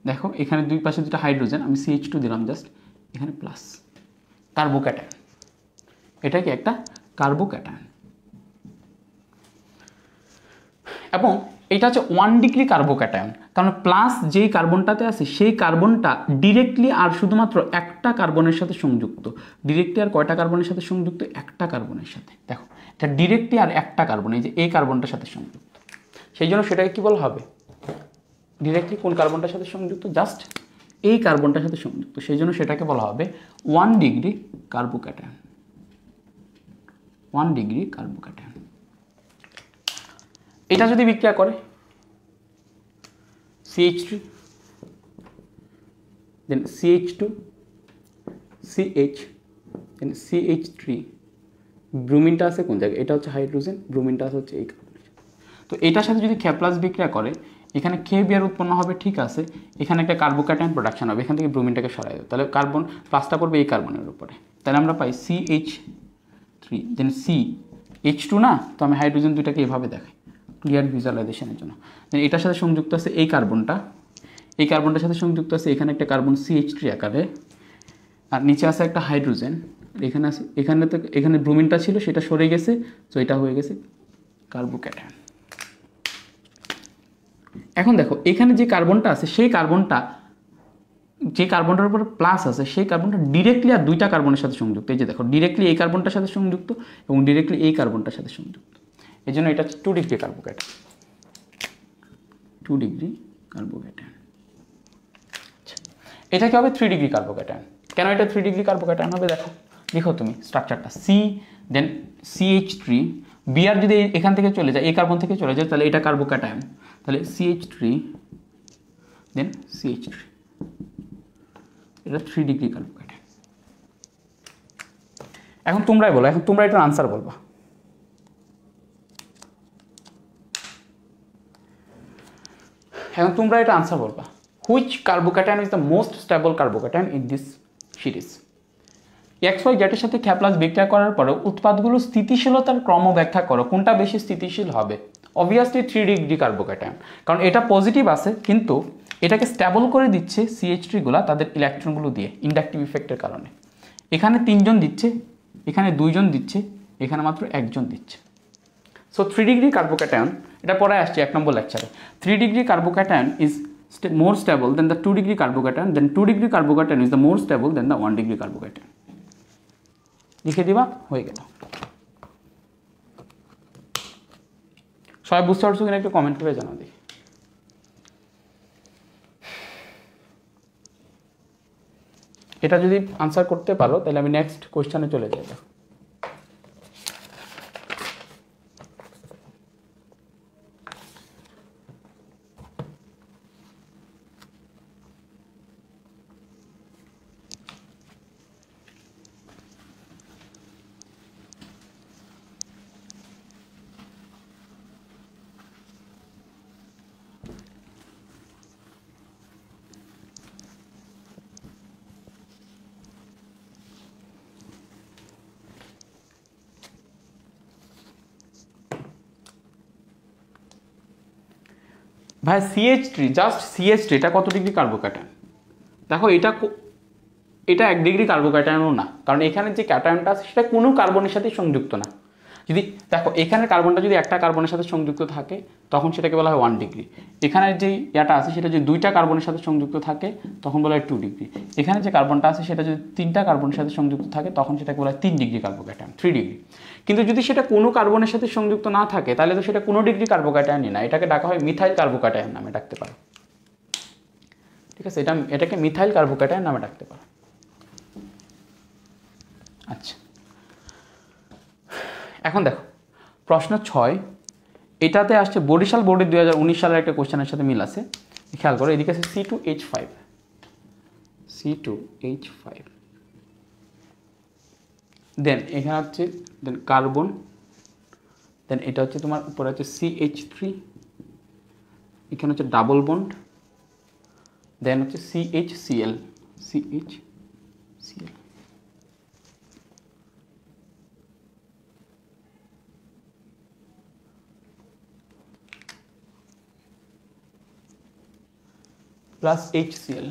দেখো এখানে দুই পাশে দুটো হাইড্রোজেন, আমি CH2 দিলাম জাস্ট, এখানে প্লাস, কার্বোক্যাটায়ন। এটা কি একটা কার্বোক্যাটায়ন, এবং এটা হচ্ছে 1 ডিগ্রি কার্বোক্যাটায়ন, কারণ প্লাস যেই কার্বনটাতে আছে সেই কার্বনটা ডিরেক্টলি আর শুধুমাত্র একটা কার্বনের সাথে সংযুক্ত। ডিরেক্টলি আর কয়টা কার্বনের সাথে সংযুক্ত, একটা কার্বনের সাথে। দেখো এটা ডিরেক্টলি আর একটা কার্বন, এই যে এই কার্বনটার সাথে সংযুক্ত, সেই জন্য সেটাকে কি বলা হবে, ডিরেক্টলি কোন কার্বনটার সাথে সংযুক্ত, জাস্ট এই কার্বনটার সাথে সংযুক্ত, সেই জন্য সেটাকে বলা হবে 1 ডিগ্রি কার্বোক্যাটায়ন, 1 ডিগ্রি কার্বোক্যাটায়ন। এটা যদি বিক্রিয়া করে CH3, দেন CH2, CH, দেন CH3, ব্রোমিনটা আছে কোন জায়গায়, এটা হচ্ছে হাইড্রোজেন, ব্রোমিনটা আছে হচ্ছে এই কার্বনের। তো এটার সাথে যদি খে প্লাস বিক্রিয়া করে এখানে খে বিআর উৎপন্ন হবে, ঠিক আছে, এখানে একটা কার্বোক্যাটায়ন প্রোডাকশন হবে, এখান থেকে ব্রোমিনটাকে সরাই দেবে, তাহলে কার্বন প্লাসটা পড়বে এই কার্বনের উপরে, তাহলে আমরা পাই CH3, দেন CH2 না, তো আমি হাইড্রোজেন দুইটাকে এভাবে দেখাই ক্লিয়ার ভিজুয়ালাইজেশনের জন্য। দেন এটার সাথে সংযুক্ত আছে এই কার্বনটা, এই কার্বনটার সাথে সংযুক্ত আছে এখানে একটা কার্বন CH3 আকারে, আর নিচে আছে একটা হাইড্রোজেন, এখানে আছে, এখানে তো এখানে ব্রোমিনটা ছিল সেটা সরে গেছে, তো এটা হয়ে গেছে কার্বোক্যাটায়ন। এখন দেখো এখানে যে কার্বনটা আছে সেই কার্বনটা, যে কার্বনটার উপরে প্লাস আছে সেই কার্বনটা ডিরেক্টলি আর দুইটা কার্বনের সাথে সংযুক্ত। এই যে দেখো ডিরেক্টলি এই কার্বনটার সাথে সংযুক্ত এবং ডিরেক্টলি এই কার্বনটার সাথে সংযুক্ত, এই জন্য এটা হচ্ছে 2 ডিগ্রি কার্বোক্যাটায়ন, 2 ডিগ্রি কার্বোক্যাটায়ন। এটা কি হবে, 3 ডিগ্রি কার্বোক্যাটায়ন। কেন এটা 3 ডিগ্রি কার্বোক্যাটায়ন হবে, দেখো লিখো তুমি স্ট্রাকচারটা, C, দেন CH3, বিআর যদি এখান থেকে চলে যায়, এই কার্বন থেকে চলে যায়, তাহলে এটা কার্বোক্যাটায়ন, তাহলে CH3, দেন CH3, এটা 3 ডিগ্রি কার্বোক্যাটায়ন। এখন তোমরাই বলো, এখন তোমরা এটার আনসার বলবা। এখন তোমরা এটা আনসার বলবা, which carbocation is the most stable carbocation in this series. XY জেটের সাথে খে প্লাস বিক্রিয়া করার পরে উৎপাদগুলো স্থিতিশীলতার ক্রম ব্যাখ্যা করো, কোনটা বেশি স্থিতিশীল হবে। অবভিয়াসলি 3 ডিগ্রি কার্বোক্যাটায়ন, কারণ এটা পজিটিভ আছে কিন্তু এটাকে স্টেবল করে দিচ্ছে CH3 গুলা তাদের ইলেকট্রনগুলো দিয়ে ইন্ডাকটিভ ইফেক্টের কারণে। এখানে 3 জন দিচ্ছে, এখানে 2 জন দিচ্ছে, এখানে মাত্র 1 জন দিচ্ছে। সো 3 ডিগ্রি কার্বোক্যাটায়ন, এটা পরে আসছে 1 নম্বর লেকচারে, 3 degree carbocation is more stable than the 2 degree carbocation, then 2 degree carbocation is the more stable than the 1 degree carbocation. লিখে দিবা, হয়ে গেল। সবাই বুঝতে পারছো কিনা একটু কমেন্ট করে জানাও দেখি। এটা যদি আনসার করতে পারো তাহলে আমি নেক্সট কোয়েশ্চেনে চলে যাই। ভাই CH3 জাস্ট CH3 এটা কত ডিগ্রি কার্বোক্যাটায়ন? দেখো এটা 1 ডিগ্রি কার্বোক্যাটায়নও না, কারণ এখানে যে ক্যাটায়নটা আছে সেটা কোনো কার্বনের সাথে সংযুক্ত না। যদি দেখো এখানে কার্বনটা যদি একটা কার্বনের সাথে সংযুক্ত থাকে তখন সেটাকে বলা হয় 1 ডিগ্রি। এখানে যে ইয়াটা আছে সেটা যদি 2টা কার্বনের সাথে সংযুক্ত থাকে তখন বলা হয় 2 ডিগ্রি। এখানে যে কার্বনটা আছে সেটা যদি 3টা কার্বনের সাথে সংযুক্ত থাকে তখন সেটাকে বলা হয় 3 ডিগ্রি কার্বোক্যাটায়ন, 3 ডিগ্রি। কিন্তু যদি সেটা কোনো কার্বনের সাথে সংযুক্ত না থাকে তাহলে তো সেটা কোনো ডিগ্রি কার্বোক্যাটায়নই না, এটাকে ডাকা হয় মিথাইল কার্বোক্যাটায়ন নামে ডাকতে পারো। ঠিক আছে, এটাকে মিথাইল কার্বোক্যাটায়ন নামে ডাকতে পারো। আচ্ছা, এখন দেখো প্রশ্ন 6, এটাতে আসছে বরিশাল বোর্ডের 2019 সালের একটা কোশ্চেনের সাথে মিল আছে, খেয়াল করো। এদিকে আছে C2H5, দেন এখানে হচ্ছে দেন কার্বন, দেন এটা হচ্ছে তোমার উপরে হচ্ছে CH3, এখানে হচ্ছে ডাবল বন্ড, দেন হচ্ছে CHCl প্লাস HCl।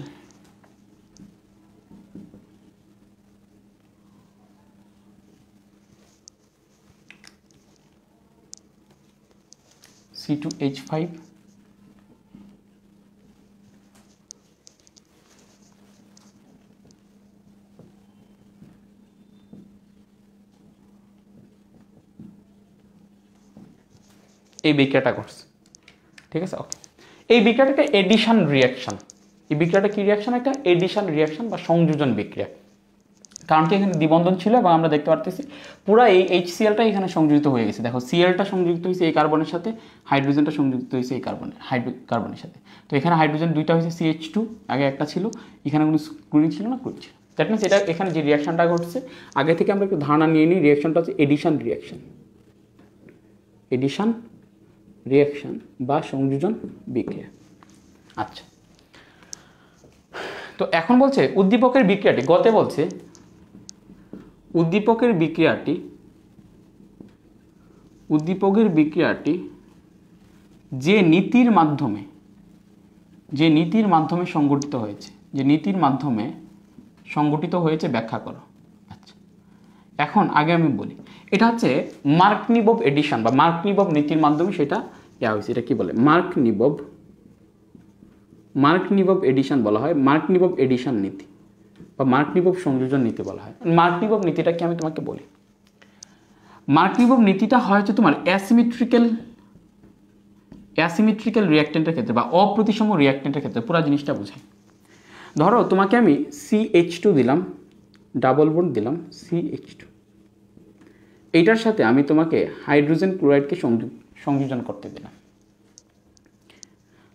C2H5 এই বিক্রিয়াটা করছে। ঠিক আছে, ওকে। এই বিক্রিয়াটা একটা এডিশন রিয়াকশন। এই বিক্রিয়াটা কি রিয়াকশন? একটা এডিশন রিয়াকশন বা সংযোজন বিক্রিয়া। কারণ কি এখানে দ্বিবন্ধন ছিল এবং আমরা দেখতে পারতেছি পুরো এই HClটা এখানে সংযুক্ত হয়ে গেছে। দেখো সিএলটা সংযুক্ত হয়েছে এই কার্বনের সাথে, হাইড্রোজেনটা সংযুক্ত হয়েছে এই কার্বনের সাথে। তো এখানে হাইড্রোজেন দুইটা হয়েছে CH2, আগে একটা ছিল, এখানে কোনো ক্লোরিন ছিল না, ক্লোরিন ছিল। দ্যাট মিনস এটা এখানে যে রিয়াকশনটা ঘটছে আগে থেকে আমরা একটু ধারণা নিয়ে নিই, রিয়াকশনটা হচ্ছে এডিশন রিয়াকশন বা সংযোজন বিক্রিয়া। আচ্ছা, তো এখন বলছে উদ্দীপকের বিক্রিয়াটি, গতে বলছে উদ্দীপকের বিক্রিয়াটি যে নীতির মাধ্যমে সংগঠিত হয়েছে ব্যাখ্যা করো। আচ্ছা, এখন আগে আমি বলি, এটা হচ্ছে মার্কনিবভ এডিশন বা মার্কনিবভ নীতির মাধ্যমে সেটা দেওয়া হয়েছে। এটা কি বলে? মার্কনিবভ এডিশন বলা হয়, মার্কনিবভ এডিশন নীতি বা মার্কনিবভ সংযোজন নীতি বলা হয়। মার্কনিবভ নীতিটা কি আমি তোমাকে বলি। মার্কনিবভ নীতিটা হয় হচ্ছে তোমার অ্যাসিমেট্রিক্যাল রিঅ্যাকট্যান্টের ক্ষেত্রে বা অপ্রতিসম রিঅ্যাকট্যান্টের ক্ষেত্রে পুরো জিনিসটা বোঝায়। ধরো তোমাকে আমি CH2 দিলাম, ডাবল বন্ড দিলাম CH2, এইটার সাথে আমি তোমাকে হাইড্রোজেন ক্লোরাইডকে সংযোজন করতে দিলাম।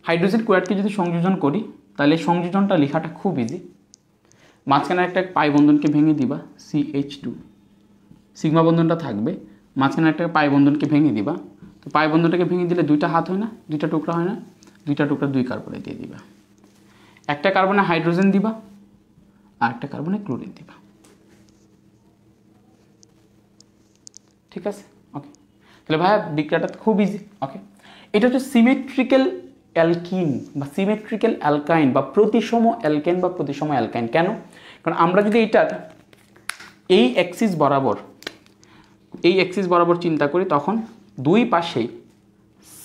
হাইড্রোজেন ক্লোরাইডকে যদি সংযোজন করি তাহলে সংযোজনটা লেখাটা খুব ইজি। মাঝখানে একটা পাই বন্ধনকে ভেঙে দিবা, CH2, সিগমা বন্ধনটা থাকবে, মাঝখানে একটা পাই বন্ধনকে ভেঙে দিবা। তো পাই বন্ধনটাকে ভেঙে দিলে দুইটা হাত হয় না, দুইটা টুকরা হয় না, দুইটা টুকরা দুই কার্বনে দিয়ে দিবা। একটা কার্বনে হাইড্রোজেন দিবা আর একটা কার্বনে ক্লোরিন দিবা। ঠিক আছে, ওকে। তাহলে ভাইয়া বিক্রিয়াটা খুব ইজি। ওকে, এটা হচ্ছে সিমেট্রিক্যাল অ্যালকিন বা সিমেট্রিক্যাল অ্যালকাইন বা প্রতিসম অ্যালকেন বা প্রতিসম অ্যালকাইন। কেন? কারণ আমরা যদি এইটার এই অ্যাক্সিস বরাবর চিন্তা করি তখন দুই পাশেই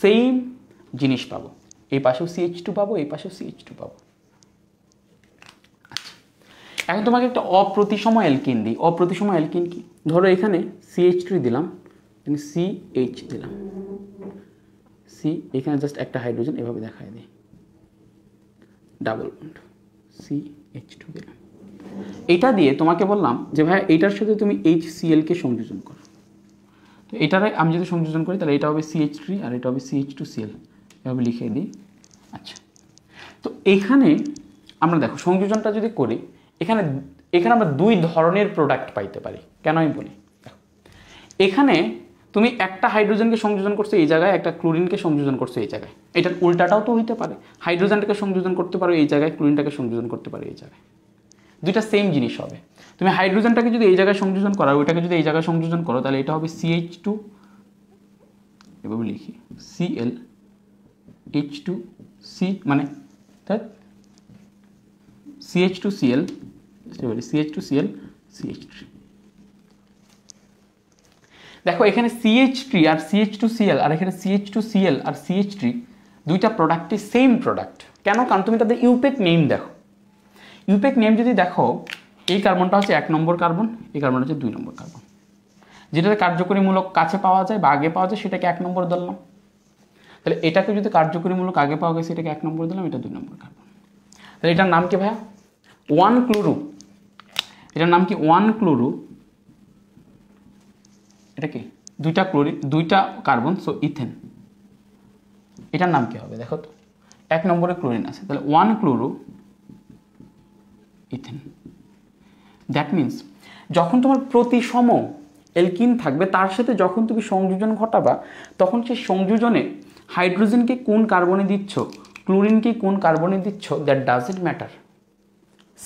সেম জিনিস পাবো। এই পাশেও CH2 পাবো, এই পাশেও CH2 পাবো। আচ্ছা, এখন তোমাকে একটা অপ্রতিসম অ্যালকিন দিই। অপ্রতিসম অ্যালকিন কি? ধরো এখানে CH3 দিলাম, CH দিলাম, সি, এখানে জাস্ট একটা হাইড্রোজেন এভাবে দেখায় দিই, ডাবল বন্ড CH2 দিলাম। এটা দিয়ে তোমাকে বললাম যে ভাই এটার সাথে তুমি HCl-কে সংযোজন করো। তো এটারে আমি যদি সংযোজন করি তাহলে এটা হবে CH3 আর এটা হবে CH2Cl, এভাবে লিখে দিই। আচ্ছা, তো এখানে আমরা দেখো সংযোজনটা যদি করি, এখানে আমরা দুই ধরনের প্রোডাক্ট পাইতে পারি। কেন আমি বলি, দেখো এখানে তুমি একটা হাইড্রোজেনকে সংযোজন করছো এই জায়গায়, একটা ক্লোরিনকে সংযোজন করছো এই জায়গায়। এটার উল্টাটাও তো হইতে পারে, হাইড্রোজেনটাকে সংযোজন করতে পারো এই জায়গায়, ক্লোরিনটাকে সংযোজন করতে পারো এই জায়গায়, দুইটা সেম জিনিস হবে। তুমি হাইড্রোজেনটাকে যদি এই জায়গায় সংযোজন করো, ওইটাকে যদি এই জায়গায় সংযোজন করো, তাহলে এটা হবে CH2, এভাবে লিখি Cl H2C, মানে CH2Cl, CH2Cl CH3। দেখো এখানে CH3 আর CH2Cl আর এখানে CH2Cl আর CH3 দুইটা প্রোডাক্টই সেম প্রোডাক্ট। কেন? কারণ তুমি তাদের ইউপেক নেম দেখো। ইউপেক নেম যদি দেখো, এই কার্বনটা হচ্ছে 1 নম্বর কার্বন, এই কার্বনটা হচ্ছে 2 নম্বর কার্বন। যেটাতে কার্যকরীমূলক কাছে পাওয়া যায় বা আগে পাওয়া যায় সেটাকে 1 নম্বর ধরলাম। তাহলে এটাকে যদি কার্যকরীমূলক আগে পাওয়া গেছে এটাকে 1 নম্বর দিলাম, এটা 2 নম্বর কার্বন। তাহলে এটার নাম কি ভাইয়া? 1 ক্লোরো। এটার নাম কি? 1 ক্লোরো। এটা কি? দুইটা ক্লোরিন, দুইটা কার্বন, সো ইথেন। এটার নাম কি হবে দেখো তো, 1 নম্বরে ক্লোরিন আছে, তাহলে 1 ক্লোরো ইথেন। দ্যাট মিনস যখন তোমার প্রতিসম অ্যালকিন থাকবে তার সাথে যখন তুমি সংযোজন ঘটাবা, তখন সেই সংযোজনে হাইড্রোজেনকে কোন কার্বনে দিচ্ছ, ক্লোরিনকে কোন কার্বনে দিচ্ছ, that doesn't matter,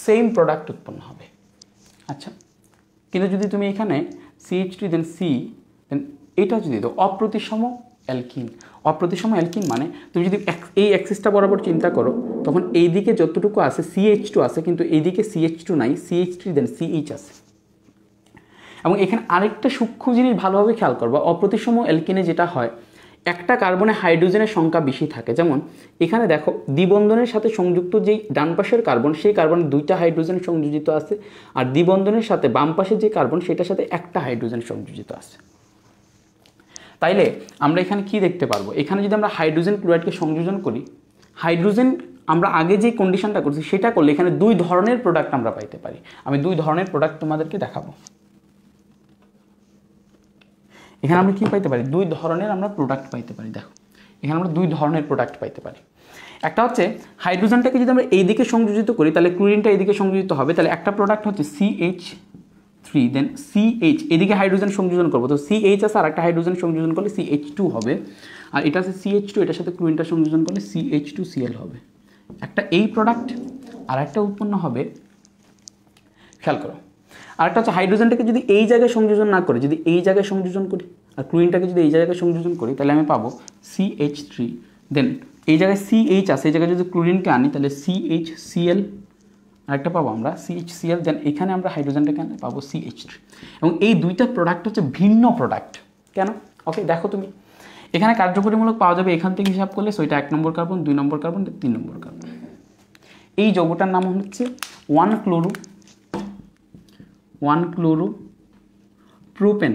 same product উৎপন্ন হবে। আচ্ছা, কিন্তু যদি তুমি এখানে CH3 দেন C দেন এটা যদি দাও অপ্রতিসম অ্যালকিন। অপ্রতিসম অ্যালকিন মানে তুমি যদি এই অ্যাক্সিসটা বরাবর চিন্তা করো, তখন এই দিকে যতটুকু আছে CH2 আছে, কিন্তু এইদিকে CH2 নাই, CH3 দেন CH আছে। এবং এখানে আরেকটা সূক্ষ্ম জিনিস ভালোভাবে খেয়াল করবা, অপ্রতিসম অ্যালকিনে যেটা হয়, একটা কার্বনে হাইড্রোজেনের সংখ্যা বেশি থাকে। যেমন এখানে দেখো দ্বিবন্ধনের সাথে সংযুক্ত যেই ডান পাশের কার্বন, সেই কার্বনে 2টা হাইড্রোজেন সংযোজিত আছে, আর দ্বিবন্ধনের সাথে বাম পাশের যে কার্বন সেটার সাথে একটা হাইড্রোজেন সংযোজিত আছে। তাইলে আমরা এখানে কি দেখতে পারবো, এখানে যদি আমরা হাইড্রোজেন ক্লোরাইডকে সংযোজন করি, হাইড্রোজেন আমরা আগে যে কন্ডিশনটা করছি সেটা করলে এখানে 2 ধরনের প্রোডাক্ট আমরা পাইতে পারি। আমি 2 ধরনের প্রোডাক্ট তোমাদেরকে দেখাবো। এখানে আমরা কি পাইতে পারি? 2 ধরনের আমরা প্রোডাক্ট পাইতে পারি। দেখো এখানে আমরা 2 ধরনের প্রোডাক্ট পাইতে পারি। একটা হচ্ছে হাইড্রোজেনটাকে যদি আমরা এই দিকে সংযোজিত করি তাহলে ক্লোরিনটা এইদিকে সংযোজিত হবে, তাহলে একটা প্রোডাক্ট হচ্ছে CH3 দেন CH, এদিকে হাইড্রোজেন সংযোজন করবো, তো CH আছে আর একটা হাইড্রোজেন সংযোজন করলে CH2 হবে, আর এটা আছে CH2, এটার সাথে ক্লোরিনটা সংযোজন করলে CH2Cl হবে। একটা এই প্রোডাক্ট, আর একটা উৎপন্ন হবে, খেয়াল করো, আরেকটা হচ্ছে হাইড্রোজেনটাকে যদি এই জায়গায় সংযোজন না করে যদি এই জায়গায় সংযোজন করি, আর ক্লোরিনটাকে যদি এই জায়গায় সংযোজন করি, তাহলে আমি পাবো CH3 দেন এই জায়গায় CH আছে, এই জায়গায় যদি ক্লোরিনকে আনি তাহলে CHCl, আরেকটা পাবো আমরা CHCl, দেন এখানে আমরা হাইড্রোজেনটাকে আনলে পাবো CH3। এবং এই দুইটা প্রোডাক্ট হচ্ছে ভিন্ন প্রোডাক্ট। কেন? ওকে, দেখো তুমি এখানে কার্যকরীমূলক পাওয়া যাবে এখান থেকে হিসাব করলে, সো এটা 1 নম্বর কার্বন, 2 নম্বর কার্বন, 3 নম্বর কার্বন। এই যৌগটার নাম হচ্ছে 1 ক্লোরো প্রোপেন।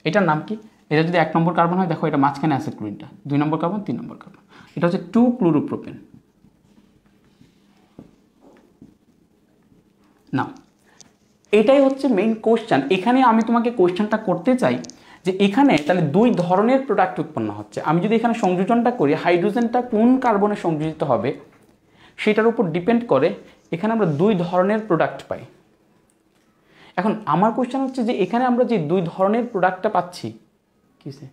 এটার নাম কি? এটা যদি 1 নম্বর কার্বন হয়, দেখো এটা মাঝখানে আছে ক্লোরিনটা, 2 নম্বর কার্বন, 3 নম্বর কার্বন, এটা হচ্ছে 2 ক্লোরোপ্রোপেন। না, এটাই হচ্ছে মেইন কোশ্চেন। এখানে আমি তোমাকে কোশ্চেনটা করতে চাই যে এখানে তাহলে 2 ধরনের প্রোডাক্ট উৎপন্ন হচ্ছে। আমি যদি এখানে সংযোজনটা করি, হাইড্রোজেনটা কোন কার্বনে সংযোজিত হবে সেটার উপর ডিপেন্ড করে এখানে আমরা 2 ধরনের প্রোডাক্ট পাই। এখন আমার কোশ্চেন হচ্ছে যে এখানে আমরা যে 2 ধরনের প্রোডাক্টটা পাচ্ছি, কিসে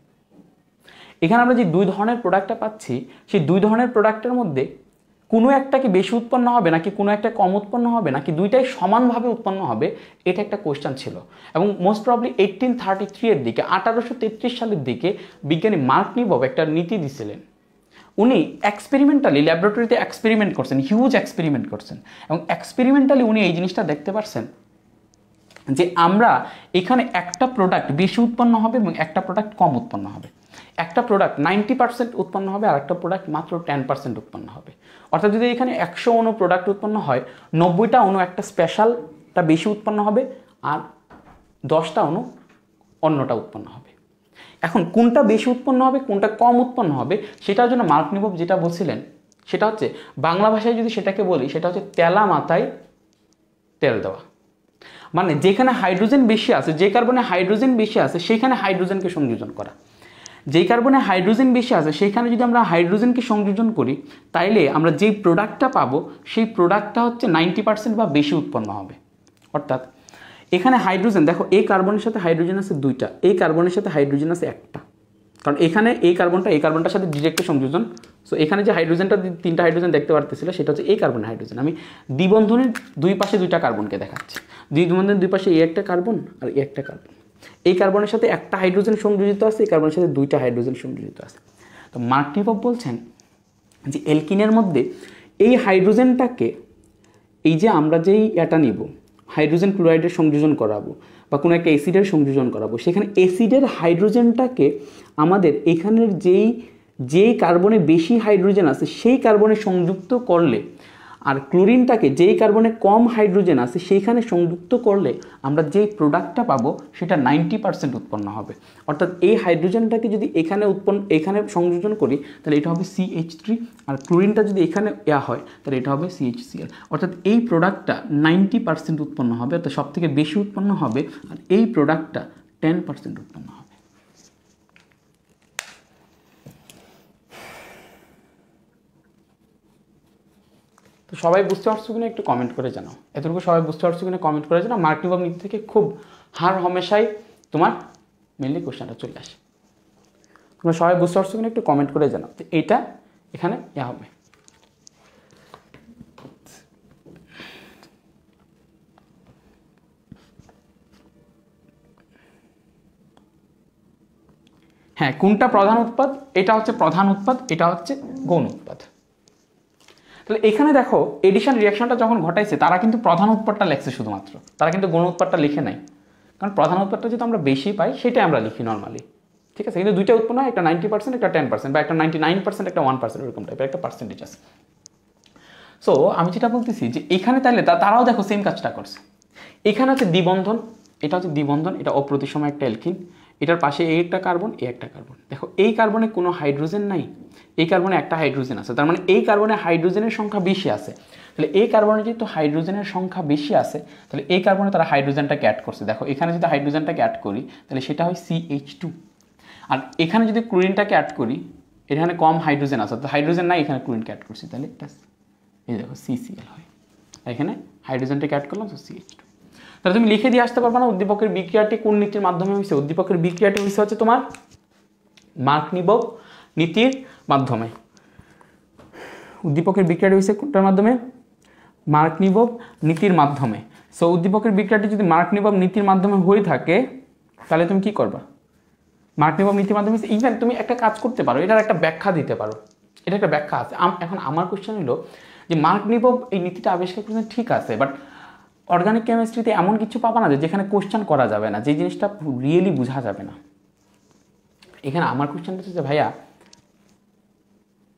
এখানে আমরা যে 2 ধরনের প্রোডাক্টটা পাচ্ছি, সেই 2 ধরনের প্রোডাক্টের মধ্যে কোনো একটা কি বেশি উৎপন্ন হবে নাকি কোনো একটা কম উৎপন্ন হবে নাকি দুইটাই সমানভাবে উৎপন্ন হবে, এটা একটা কোশ্চেন ছিল। এবং মোস্ট প্রবলি 1833 এর দিকে, 1833 সালের দিকে বিজ্ঞানী মার্ক নিবভ একটা নীতি দিছিলেন। উনি এক্সপেরিমেন্টালি ল্যাবরেটরিতে এক্সপেরিমেন্ট করছেন, হিউজ এক্সপেরিমেন্ট করছেন, এবং এক্সপেরিমেন্টালি উনি এই জিনিসটা দেখতে পারছেন যে আমরা এখানে একটা প্রোডাক্ট বেশি উৎপন্ন হবে এবং একটা প্রোডাক্ট কম উৎপন্ন হবে। একটা প্রোডাক্ট 90% উৎপন্ন হবে আর একটা প্রোডাক্ট মাত্র 10% উৎপন্ন হবে। অর্থাৎ যদি এখানে 100 অণু প্রোডাক্ট উৎপন্ন হয়, 90টা অণু একটা স্পেশালটা বেশি উৎপন্ন হবে আর 10টা অণু অন্যটা উৎপন্ন হবে। এখন কোনটা বেশি উৎপন্ন হবে কোনটা কম উৎপন্ন হবে সেটার জন্য মার্কনিবভ যেটা বলছিলেন সেটা হচ্ছে বাংলা ভাষায় যদি সেটাকে বলি সেটা হচ্ছে তেলা মাথায় তেল দেওয়া। মানে যেখানে হাইড্রোজেন বেশি আছে, যে কার্বনে হাইড্রোজেন বেশি আছে সেখানে হাইড্রোজেনকে সংযোজন করা, যেই কার্বনে হাইড্রোজেন বেশি আছে সেইখানে যদি আমরা হাইড্রোজেনকে সংযোজন করি তাইলে আমরা যেই প্রোডাক্টটা পাবো সেই প্রোডাক্টটা হচ্ছে 90% বা বেশি উৎপন্ন হবে। অর্থাৎ এখানে হাইড্রোজেন দেখো, এই কার্বনের সাথে হাইড্রোজেন আছে দুইটা, এই কার্বনের সাথে হাইড্রোজেন আছে একটা, কারণ এখানে এই কার্বনটার সাথে ডিরেক্ট সংযোজন। সো এখানে যে হাইড্রোজেনটা তিনটা হাইড্রোজেন দেখতে পারতেছিল সেটা হচ্ছে এই কার্বনের হাইড্রোজেন। আমি দ্বিবন্ধনের দুই পাশে দুইটা কার্বনকে দেখাচ্ছি, দ্বিবন্ধনের দুই পাশে এই একটা কার্বন আর এই একটা কার্বন। এই কার্বনের সাথে একটা হাইড্রোজেন সংযোজিত আছে, এই কার্বনের সাথে দুইটা হাইড্রোজেন সংযোজিত আছে। তো মার্কনিবভ বলছেন যে অ্যালকিনের মধ্যে এই হাইড্রোজেনটাকে, এই যে আমরা যেই এটা নিব হাইড্রোজেন ক্লোরাইডের সংযোজন করাবো বা কোনো একটা অ্যাসিডের সংযোজন করাবো, সেখানে অ্যাসিডের হাইড্রোজেনটাকে আমাদের এখানের যেই কার্বনে বেশি হাইড্রোজেন আছে সেই কার্বনে সংযুক্ত করলে, আর ক্লোরিনটাকে যেই কার্বনে কম হাইড্রোজেন আছে সেইখানে সংযুক্ত করলে আমরা যেই প্রোডাক্টটা পাবো সেটা 90% উৎপন্ন হবে। অর্থাৎ এই হাইড্রোজেনটাকে যদি এখানে সংযোজন করি তাহলে এটা হবে CH3, আর ক্লোরিনটা যদি এখানে হয় তাহলে এটা হবে CHCl। অর্থাৎ এই প্রোডাক্টটা 90% উৎপন্ন হবে, অর্থাৎ সব থেকে বেশি উৎপন্ন হবে, আর এই প্রোডাক্টটা 10% উৎপন্ন হবে। তো সবাই বুঝতে পারছো কিনা একটু কমেন্ট করে জানাও। এতটুকু সবাই বুঝতে পারছো কিনা কমেন্ট করে জানাও। মার্কনিবভ নীতি থেকে খুব হার হমেশাই তোমার মেনলি কোশ্চেনটা চলে আসে। তোমরা সবাই বুঝতে পারছো কিনা একটু কমেন্ট করে জানাও। তো এইটা এখানে হবে। হ্যাঁ, কোনটা প্রধান উৎপাদ? এটা হচ্ছে প্রধান উৎপাদ, এটা হচ্ছে গৌণ উৎপাদ। তাহলে এখানে দেখো এডিশন রিয়াকশনটা যখন ঘটাইছে তারা কিন্তু প্রধান উৎপাদটা লেখছে শুধুমাত্র, তারা কিন্তু গৌণ উৎপাদটা লিখে নাই। কারণ প্রধান উৎপাদটা যদি আমরা বেশি পাই সেটাই আমরা লিখি নর্মালি, ঠিক আছে। কিন্তু দুইটা উৎপন্ন হয়, একটা 90% একটা 10% বা একটা 99% একটা 1%, এরকম টাইপের একটা পার্সেন্টেজ আছে। সো আমি যেটা বলতেছি যে এখানে তাহলে তারাও দেখো সেম কাজটা করছে। এখানে হচ্ছে দ্বিবন্ধন, এটা হচ্ছে দ্বিবন্ধন, এটা অপ্রতিসম একটা অ্যালকিন, এটার পাশে এই একটা কার্বন, এই একটা কার্বন। দেখো এই কার্বনে কোনো হাইড্রোজেন নাই, এই কার্বনে একটা হাইড্রোজেন আছে, তার মানে এই কার্বনে হাইড্রোজেনের সংখ্যা বেশি আছে। তাহলে এই কার্বনে যেহেতু হাইড্রোজেনের সংখ্যা বেশি আছে তাহলে এই কার্বনে তারা হাইড্রোজেনটাকে অ্যাড করছে। দেখো এখানে যদি হাইড্রোজেনটাকে অ্যাড করি তাহলে সেটা হয় CH2, আর এখানে যদি ক্লোরিনটাকে অ্যাড করি এখানে কম হাইড্রোজেন আছে, তো হাইড্রোজেন নাই, এখানে ক্লোরিনকে অ্যাড করছি তাহলে এটা এই দেখো CCl হয়। এখানে হাইড্রোজেনটাকে অ্যাড করলাম, তো CH2। তাহলে তুমি লিখে দিয়ে আসতে পারবে না উদ্দীপকের বিক্রিয়াটি কোন নীতির মাধ্যমে হয়েছে? উদ্দীপকের বিক্রিয়াটি হয়েছে হচ্ছে তোমার মার্কনিবভ নীতির মাধ্যমে। উদ্দীপকের বিক্রিয়াটি হয়েছে কোনটার মাধ্যমে? মার্কনিবভ নীতির মাধ্যমে। সো উদ্দীপকের বিক্রিয়াটি যদি মার্কনিবভ নীতির মাধ্যমে হয়ে থাকে তাহলে তুমি কি করবা? মার্কনিবভ নীতির মাধ্যমে ইভেন তুমি একটা কাজ করতে পারো, এটার একটা ব্যাখ্যা দিতে পারো, এটা একটা ব্যাখ্যা আছে। এখন আমার কোশ্চেন হলো যে মার্কনিবভ এই নীতিটা আবিষ্কার করেছেন, ঠিক আছে, বাট অর্গানিক কেমিস্ট্রিতে এমন কিছু পাবা না যেখানে কোশ্চেন করা যাবে না, যে জিনিসটা রিয়েলি বোঝা যাবে না। এখানে আমার কোশ্চেন হচ্ছে যে ভাইয়া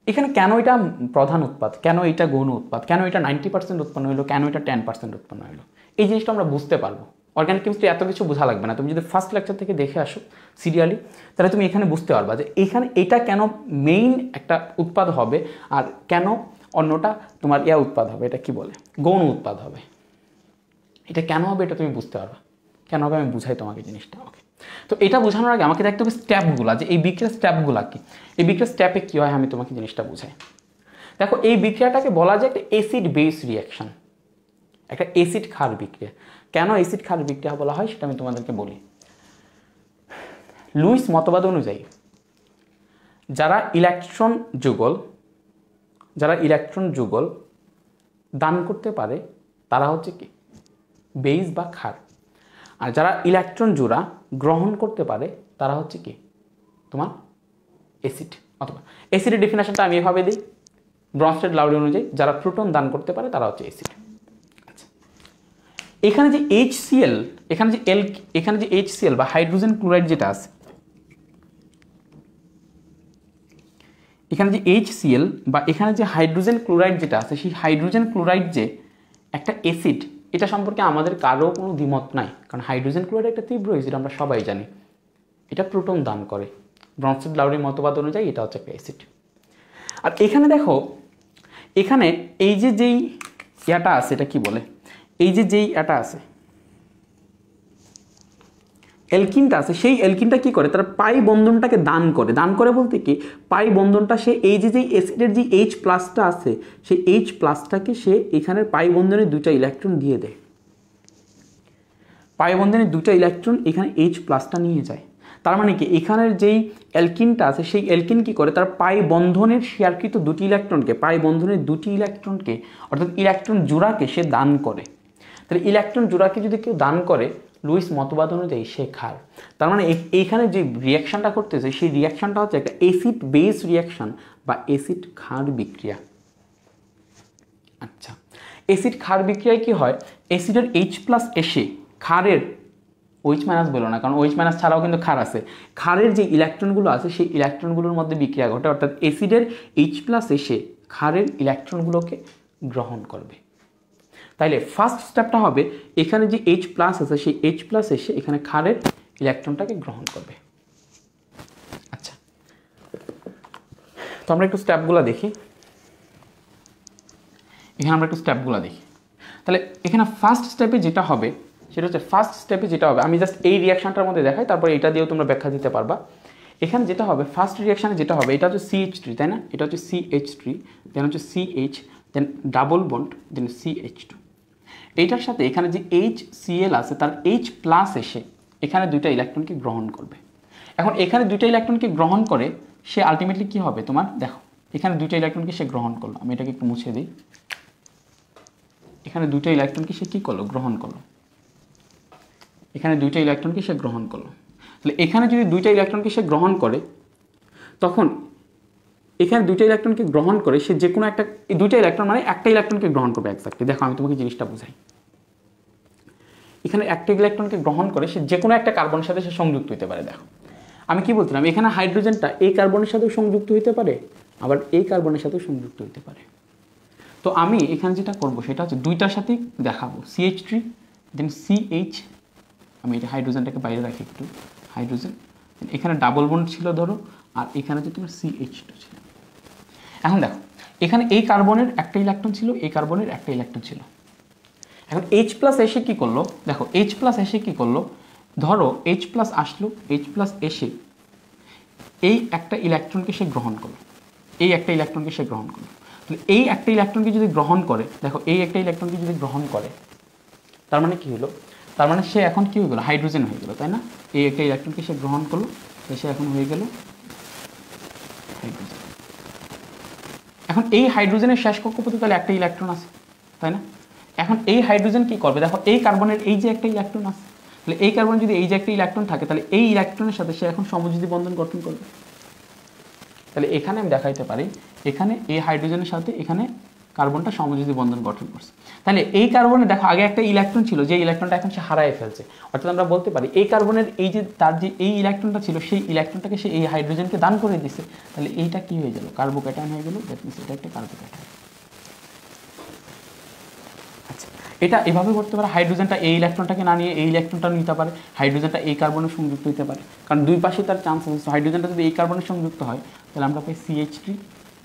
এখানে কেন এটা প্রধান উৎপাদ, কেন এটা গৌণ উৎপাদ, কেন এটা 90% উৎপন্ন হলো, কেন এটা 10% উৎপন্ন হলো, এই জিনিসটা আমরা বুঝতে পারবো। অর্গানিক কেমিস্ট্রি এত কিছু বোঝা লাগবে না, তুমি যদি ফার্স্ট লেকচার থেকে দেখে আসো সিরিয়ালি তাহলে তুমি এখানে বুঝতে পারবা যে এখানে এটা কেন মেইন একটা উৎপাদ হবে আর কেন অন্যটা তোমার উৎপাদ হবে, এটা কি বলে গৌণ উৎপাদ হবে। এটা কেন হবে এটা তুমি বুঝতে পারবা, কেন হবে আমি বুঝাই তোমাকে জিনিসটা। ওকে, তো এটা বোঝানোর আগে আমাকে দেখতে হবে স্টেপগুলা, যে এই বিক্রিয়ার স্টেপগুলা কি, এই বিক্রিয়ার স্টেপে কী হয় আমি তোমাকে জিনিসটা বুঝাই। দেখো এই বিক্রিয়াটাকে বলা যায় একটা অ্যাসিড বেস রিয়াকশন, একটা অ্যাসিড ক্ষার বিক্রিয়া। কেন অ্যাসিড ক্ষার বিক্রিয়া বলা হয় সেটা আমি তোমাদেরকে বলি। লুইস মতবাদ অনুযায়ী যারা ইলেকট্রন যুগল দান করতে পারে তারা হচ্ছে কি বেস বা ক্ষার, আর যারা ইলেকট্রন জোড়া গ্রহণ করতে পারে তারা হচ্ছে কি তোমার অ্যাসিড। অথবা অ্যাসিডের ডেফিনেশনটা আমি এভাবে দিই ব্রনস্টেড-লাউরি অনুযায়ী, যারা প্রোটন দান করতে পারে তারা হচ্ছে অ্যাসিড। আচ্ছা, এখানে যে HCl, এখানে যে HCl বা হাইড্রোজেন ক্লোরাইড যেটা আছে, এখানে যে HCl বা এখানে যে হাইড্রোজেন ক্লোরাইড যেটা আছে, সেই হাইড্রোজেন ক্লোরাইড যে একটা অ্যাসিড, এটা সম্পর্কে আমাদের কারো কোনো দ্বিমত নাই, কারণ হাইড্রোজেন ক্লোরাইড একটা তীব্র অ্যাসিড আমরা সবাই জানি। এটা প্রোটন দান করে। ব্রনস্টেড লাউরির মতবাদ অনুযায়ী এটা হচ্ছে একটা অ্যাসিড। আর এখানে দেখো, এখানে এই যে যেই ইয়াটা আছে, এটা কি বলে, এই যে যেই ইয়াটা আছে অ্যালকিনটা আছে, সেই অ্যালকিনটা কি করে, তার পাই বন্ধনটাকে দান করে। দান করে বলতে কি, পাই বন্ধনটা সে এই যে যেই অ্যাসিডের যে এইচ প্লাসটা আছে, সেই এইচ প্লাসটাকে সে এখানের পাই বন্ধনে 2টা ইলেকট্রন দিয়ে দেয়। পাই বন্ধনে 2টা ইলেকট্রন এখানে এইচ প্লাসটা নিয়ে যায়। তার মানে কি, এখানের যেই অ্যালকিনটা আছে সেই অ্যালকিন কি করে, তার পাই বন্ধনের শেয়ারকৃত 2টি ইলেকট্রনকে, পাই বন্ধনের 2টি ইলেকট্রনকে অর্থাৎ ইলেকট্রন জোড়াকে সে দান করে। তাহলে ইলেকট্রন জোড়াকে যদি কেউ দান করে লুইস মতবাদ অনুযায়ী সে ক্ষার। তার মানে এইখানে যে রিয়াকশানটা করতেছে সেই রিয়াকশানটা হচ্ছে একটা অ্যাসিড বেস রিয়াকশান বা অ্যাসিড ক্ষার বিক্রিয়া। আচ্ছা, অ্যাসিড ক্ষার বিক্রিয়ায় কি হয়, অ্যাসিডের এইচ প্লাস এসে ক্ষারের OH মাইনাস বলো না, কারণ OH মাইনাস ছাড়াও কিন্তু ক্ষার আছে, ক্ষারের যে ইলেকট্রনগুলো আছে সেই ইলেকট্রনগুলোর মধ্যে বিক্রিয়া ঘটে, অর্থাৎ অ্যাসিডের এইচ প্লাস এসে ক্ষারের ইলেকট্রনগুলোকে গ্রহণ করবে। তাইলে ফার্স্ট স্টেপটা হবে, এখানে যে এইচ প্লাস আছে সেই এইচ প্লাস এসে এখানে ক্ষারের ইলেকট্রনটাকে গ্রহণ করবে। আচ্ছা, তো আমরা একটু স্টেপগুলো দেখি। এখানে আমরা একটু স্টেপগুলো দেখি। তাহলে এখানে ফার্স্ট স্টেপে যেটা হবে সেটা হচ্ছে, ফার্স্ট স্টেপে যেটা হবে, আমি জাস্ট এই রিয়াকশনটার মধ্যে দেখাই, তারপরে এটা দিয়েও তোমরা ব্যাখ্যা দিতে পারবা। এখানে যেটা হবে, ফার্স্ট রিয়াকশানে যেটা হবে, এটা হচ্ছে CH3, তাই না, এটা হচ্ছে CH3, দেন হচ্ছে CH, দেন ডাবল বন্ড, দেন CH2। এইটার সাথে এখানে যে HCl আছে তার H প্লাস এসে এখানে 2টা ইলেকট্রনকে গ্রহণ করবে। এখন এখানে 2টা ইলেকট্রনকে গ্রহণ করে সে আলটিমেটলি কি হবে, তোমার দেখো এখানে 2টা ইলেকট্রনকে সে গ্রহণ করলো, আমি এটাকে একটু মুছে দিই। এখানে 2টা ইলেকট্রনকে সে কি করলো, গ্রহণ করলো। এখানে 2টা ইলেকট্রনকে সে গ্রহণ করলো। তাহলে এখানে যদি 2টা ইলেকট্রনকে সে গ্রহণ করে, তখন এখানে 2টা ইলেকট্রনকে গ্রহণ করে সে যে কোনো একটা, এই 2টা ইলেকট্রন মানে একটা ইলেকট্রনকে গ্রহণ করবে এক্স্যাক্টলি। দেখো আমি তোমাকে জিনিসটা বুঝাই। এখানে একটা ইলেকট্রনকে গ্রহণ করে সে যে কোনো একটা কার্বনের সাথে সে সংযুক্ত হতে পারে। দেখো আমি কি বলছিলাম, এখানে হাইড্রোজেনটা এই কার্বনের সাথেও সংযুক্ত হতে পারে, আবার এই কার্বনের সাথেও সংযুক্ত হতে পারে। তো আমি এখানে যেটা করব সেটা হচ্ছে 2টার সাথেই দেখাবো, CH3 দেন CH, আমি এটা হাইড্রোজেনটাকে বাইরে রাখি একটু, হাইড্রোজেন, এখানে ডাবল বন্ড ছিল ধরো, আর এখানে যে তোমার CH2 ছিল। এখন দেখো এখানে এই কার্বনের একটা ইলেকট্রন ছিল, এই কার্বনের একটা ইলেকট্রন ছিল। এখন H প্লাস এসে কি করলো, দেখো H প্লাস এসে কি করলো, ধরো H প্লাস আসলো, H প্লাস এসে এই একটা ইলেকট্রনকে সে গ্রহণ করলো, এই একটা ইলেকট্রনকে সে গ্রহণ করলো। তাহলে এই একটা ইলেকট্রনকে যদি গ্রহণ করে, দেখো এই একটা ইলেকট্রনকে যদি গ্রহণ করে, তার মানে কি হলো, তার মানে সে এখন কি হয়ে গেলো, হাইড্রোজেন হয়ে গেল, তাই না। এই একটা ইলেকট্রনকে সে গ্রহণ করলো, সে এখন হয়ে গেল হাইড্রোজেন। এখন এই হাইড্রোজেনের শেষ কক্ষপথে তাহলে একটা ইলেকট্রন আছে, তাই না। এখন এই হাইড্রোজেন কি করবে, দেখো এই কার্বনের এই যে একটা ইলেকট্রন আছে, তাহলে এই কার্বন যদি এই যে একটা ইলেকট্রন থাকে, তাহলে এই ইলেকট্রনের সাথে সে এখন সমযোজী বন্ধন গঠন করবে। তাহলে এখানে আমি দেখাইতে পারি, এখানে এই হাইড্রোজেনের সাথে এখানে কার্বনটা সমযোজী বন্ধন গঠন করছে। তাহলে এই কার্বনে দেখো আগে একটা ইলেকট্রন ছিল, যে ইলেকট্রনটা এখন সে হারায় ফেলছে। অর্থাৎ আমরা বলতে পারি এই কার্বনের এই যে তার যে এই ইলেকট্রনটা ছিল, সেই ইলেকট্রনটাকে সে এই হাইড্রোজেনকে দান করে দিচ্ছে। তাহলে এইটা কি হয়ে গেল, কার্বোক্যাটায়ন হয়ে গেল, দ্যাট মিন্স এটা একটা কার্বোক্যাটায়ন। আচ্ছা, এটা এভাবে করতে পারে, হাইড্রোজেনটা এই ইলেকট্রনটাকে না নিয়ে এই ইলেকট্রনটা নিতে পারে, হাইড্রোজেনটা এই কার্বনের সংযুক্ত হতে পারে, কারণ দুই পাশে তার চান্স আছে। হাইড্রোজেনটা যদি এই কার্বনের সংযুক্ত হয় তাহলে আমরা পাই CH3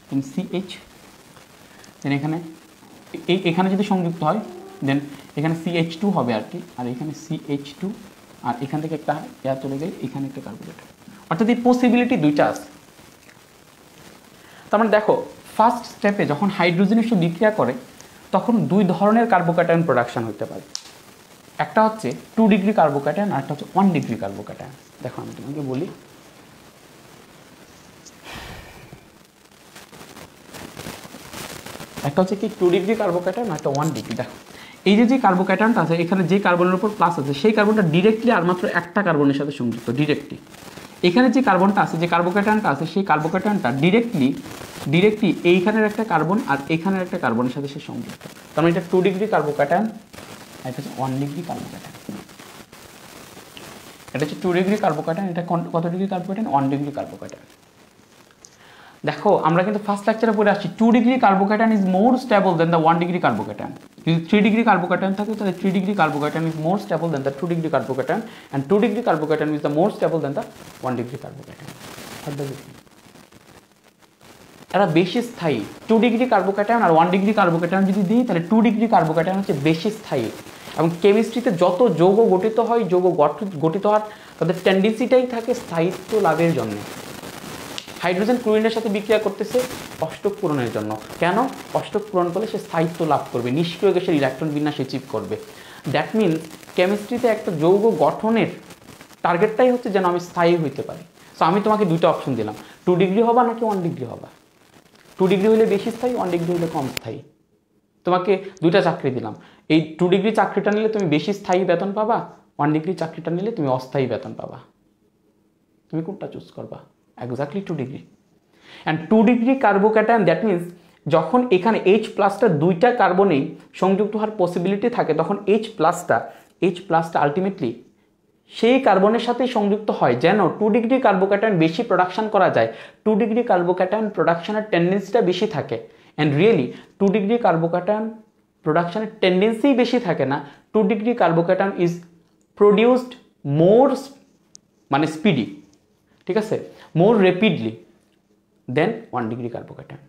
দেন CH, দেন এখানে যদি সংযুক্ত হয় দেন এখানে CH2 হবে আর কি, আর এখানে CH2, আর এখান থেকে একটা এয়ার চলে গেলে এখানে একটা কার্বোক্যাটায়ন। অর্থাৎ এই পসিবিলিটি দুইটা আছে। তার মানে দেখো ফার্স্ট স্টেপে যখন হাইড্রোজেনের সাথে বিক্রিয়া করে তখন দুই ধরনের কার্বোক্যাটায়ন প্রোডাকশন হতে পারে। একটা হচ্ছে 2 ডিগ্রি কার্বোক্যাটায়ন, আর একটা হচ্ছে 1 ডিগ্রি কার্বোক্যাটায়ন। দেখো আমি তোমাকে বলি, একটা হচ্ছে কি 2 ডিগ্রি কার্বোক্যাটায়ন, আর একটা 1 ডিগ্রি। দেখো এই যে কার্বোক্যাটায়নটা আছে, এখানে যে কার্বনের উপর প্লাস আছে সেই কার্বনটা ডিরেক্টলি আর মাত্র একটা কার্বনের সাথে সংযুক্ত, ডিরেক্টলি। এখানে যে কার্বনটা আছে, যে কার্বোক্যাটায়নটা আছে, সেই কার্বোক্যাটায়নটা ডিরেক্টলি এইখানের একটা কার্বন আর এখানের একটা কার্বনের সাথে সে সংযুক্ত। তার মানে এটা 2 ডিগ্রি কার্বোক্যাটায়ন, আর এটা হচ্ছে 1 ডিগ্রি কার্বোক্যাটায়ন। এটা হচ্ছে 2 ডিগ্রি কার্বোক্যাটায়ন, এটা কত ডিগ্রি কার্বোক্যাটায়ন, 1 ডিগ্রি কার্বোক্যাটায়ন। দেখো আমরা কিন্তু ফার্স্ট লেকচারে পড়ে আসছি 2 degree carbocation is more stable then the 1 degree carbocation. যদি 3 ডিগ্রি কার্বোক্যাটায়ন থাকে তাহলে 3 degree carbocation is more stable then the 2 degree carbocation and 2 degree carbocation is the more stable then the 1 degree carbocation. এরা বেশি স্থায়ী। 2 degree carbocation আর 1 degree carbocation যদি দিই তাহলে 2 degree carbocation হচ্ছে বেশি স্থায়ী। এবং কেমিস্ট্রিতে যত যৌগ গঠিত হয়, যৌগ গঠিত হওয়ার তাদের টেন্ডেন্সিটাই থাকে স্থায়িত্ব লাভের জন্য। হাইড্রোজেন ক্লোরিনের সাথে বিক্রিয়া করতেছে অষ্টক পূরণের জন্য। কেন? অষ্টক পূরণ করলে সে স্থায়িত্ব লাভ করবে, নিষ্ক্রিয় গ্যাসের ইলেকট্রন বিন্যাস অ্যাচিভ করবে। দ্যাট মিনস কেমিস্ট্রিতে একটা যৌগ গঠনের টার্গেটটাই হচ্ছে যেন আমি স্থায়ী হইতে পারি। সো আমি তোমাকে দুইটা অপশন দিলাম, 2 ডিগ্রি হবা নাকি 1 ডিগ্রি হবা। 2 ডিগ্রি হলে বেশি স্থায়ী, 1 ডিগ্রি হলে কম স্থায়ী। তোমাকে দুইটা চাকরি দিলাম, এই 2 ডিগ্রি চাকরিটা নিলে তুমি বেশি স্থায়ী বেতন পাবা, 1 ডিগ্রি চাকরিটা নিলে তুমি অস্থায়ী বেতন পাবা। তুমি কোনটা চুজ করবা? Exactly 2 degree. And 2 degree carbocation that means যখন এখানে H+টা দুইটা কার্বনেই সংযুক্ত হওয়ার পসিবিলিটি থাকে তখন H+টা আলটিমেটলি সেই কার্বনের সাথেই সংযুক্ত হয় যেন 2 ডিগ্রি কার্বোক্যাটায়ন বেশি প্রোডাকশন করা যায়। 2 ডিগ্রি কার্বোক্যাটায়ন প্রোডাকশনের টেন্ডেন্সিটা বেশি থাকে। অ্যান্ড রিয়েলি 2 ডিগ্রি কার্বোক্যাটায়ন প্রোডাকশনের টেন্ডেন্সি বেশি থাকে না। 2 degree carbocation is produced more মানে স্পিডি, ঠিক আছে, more rapidly then 1 degree carbocation.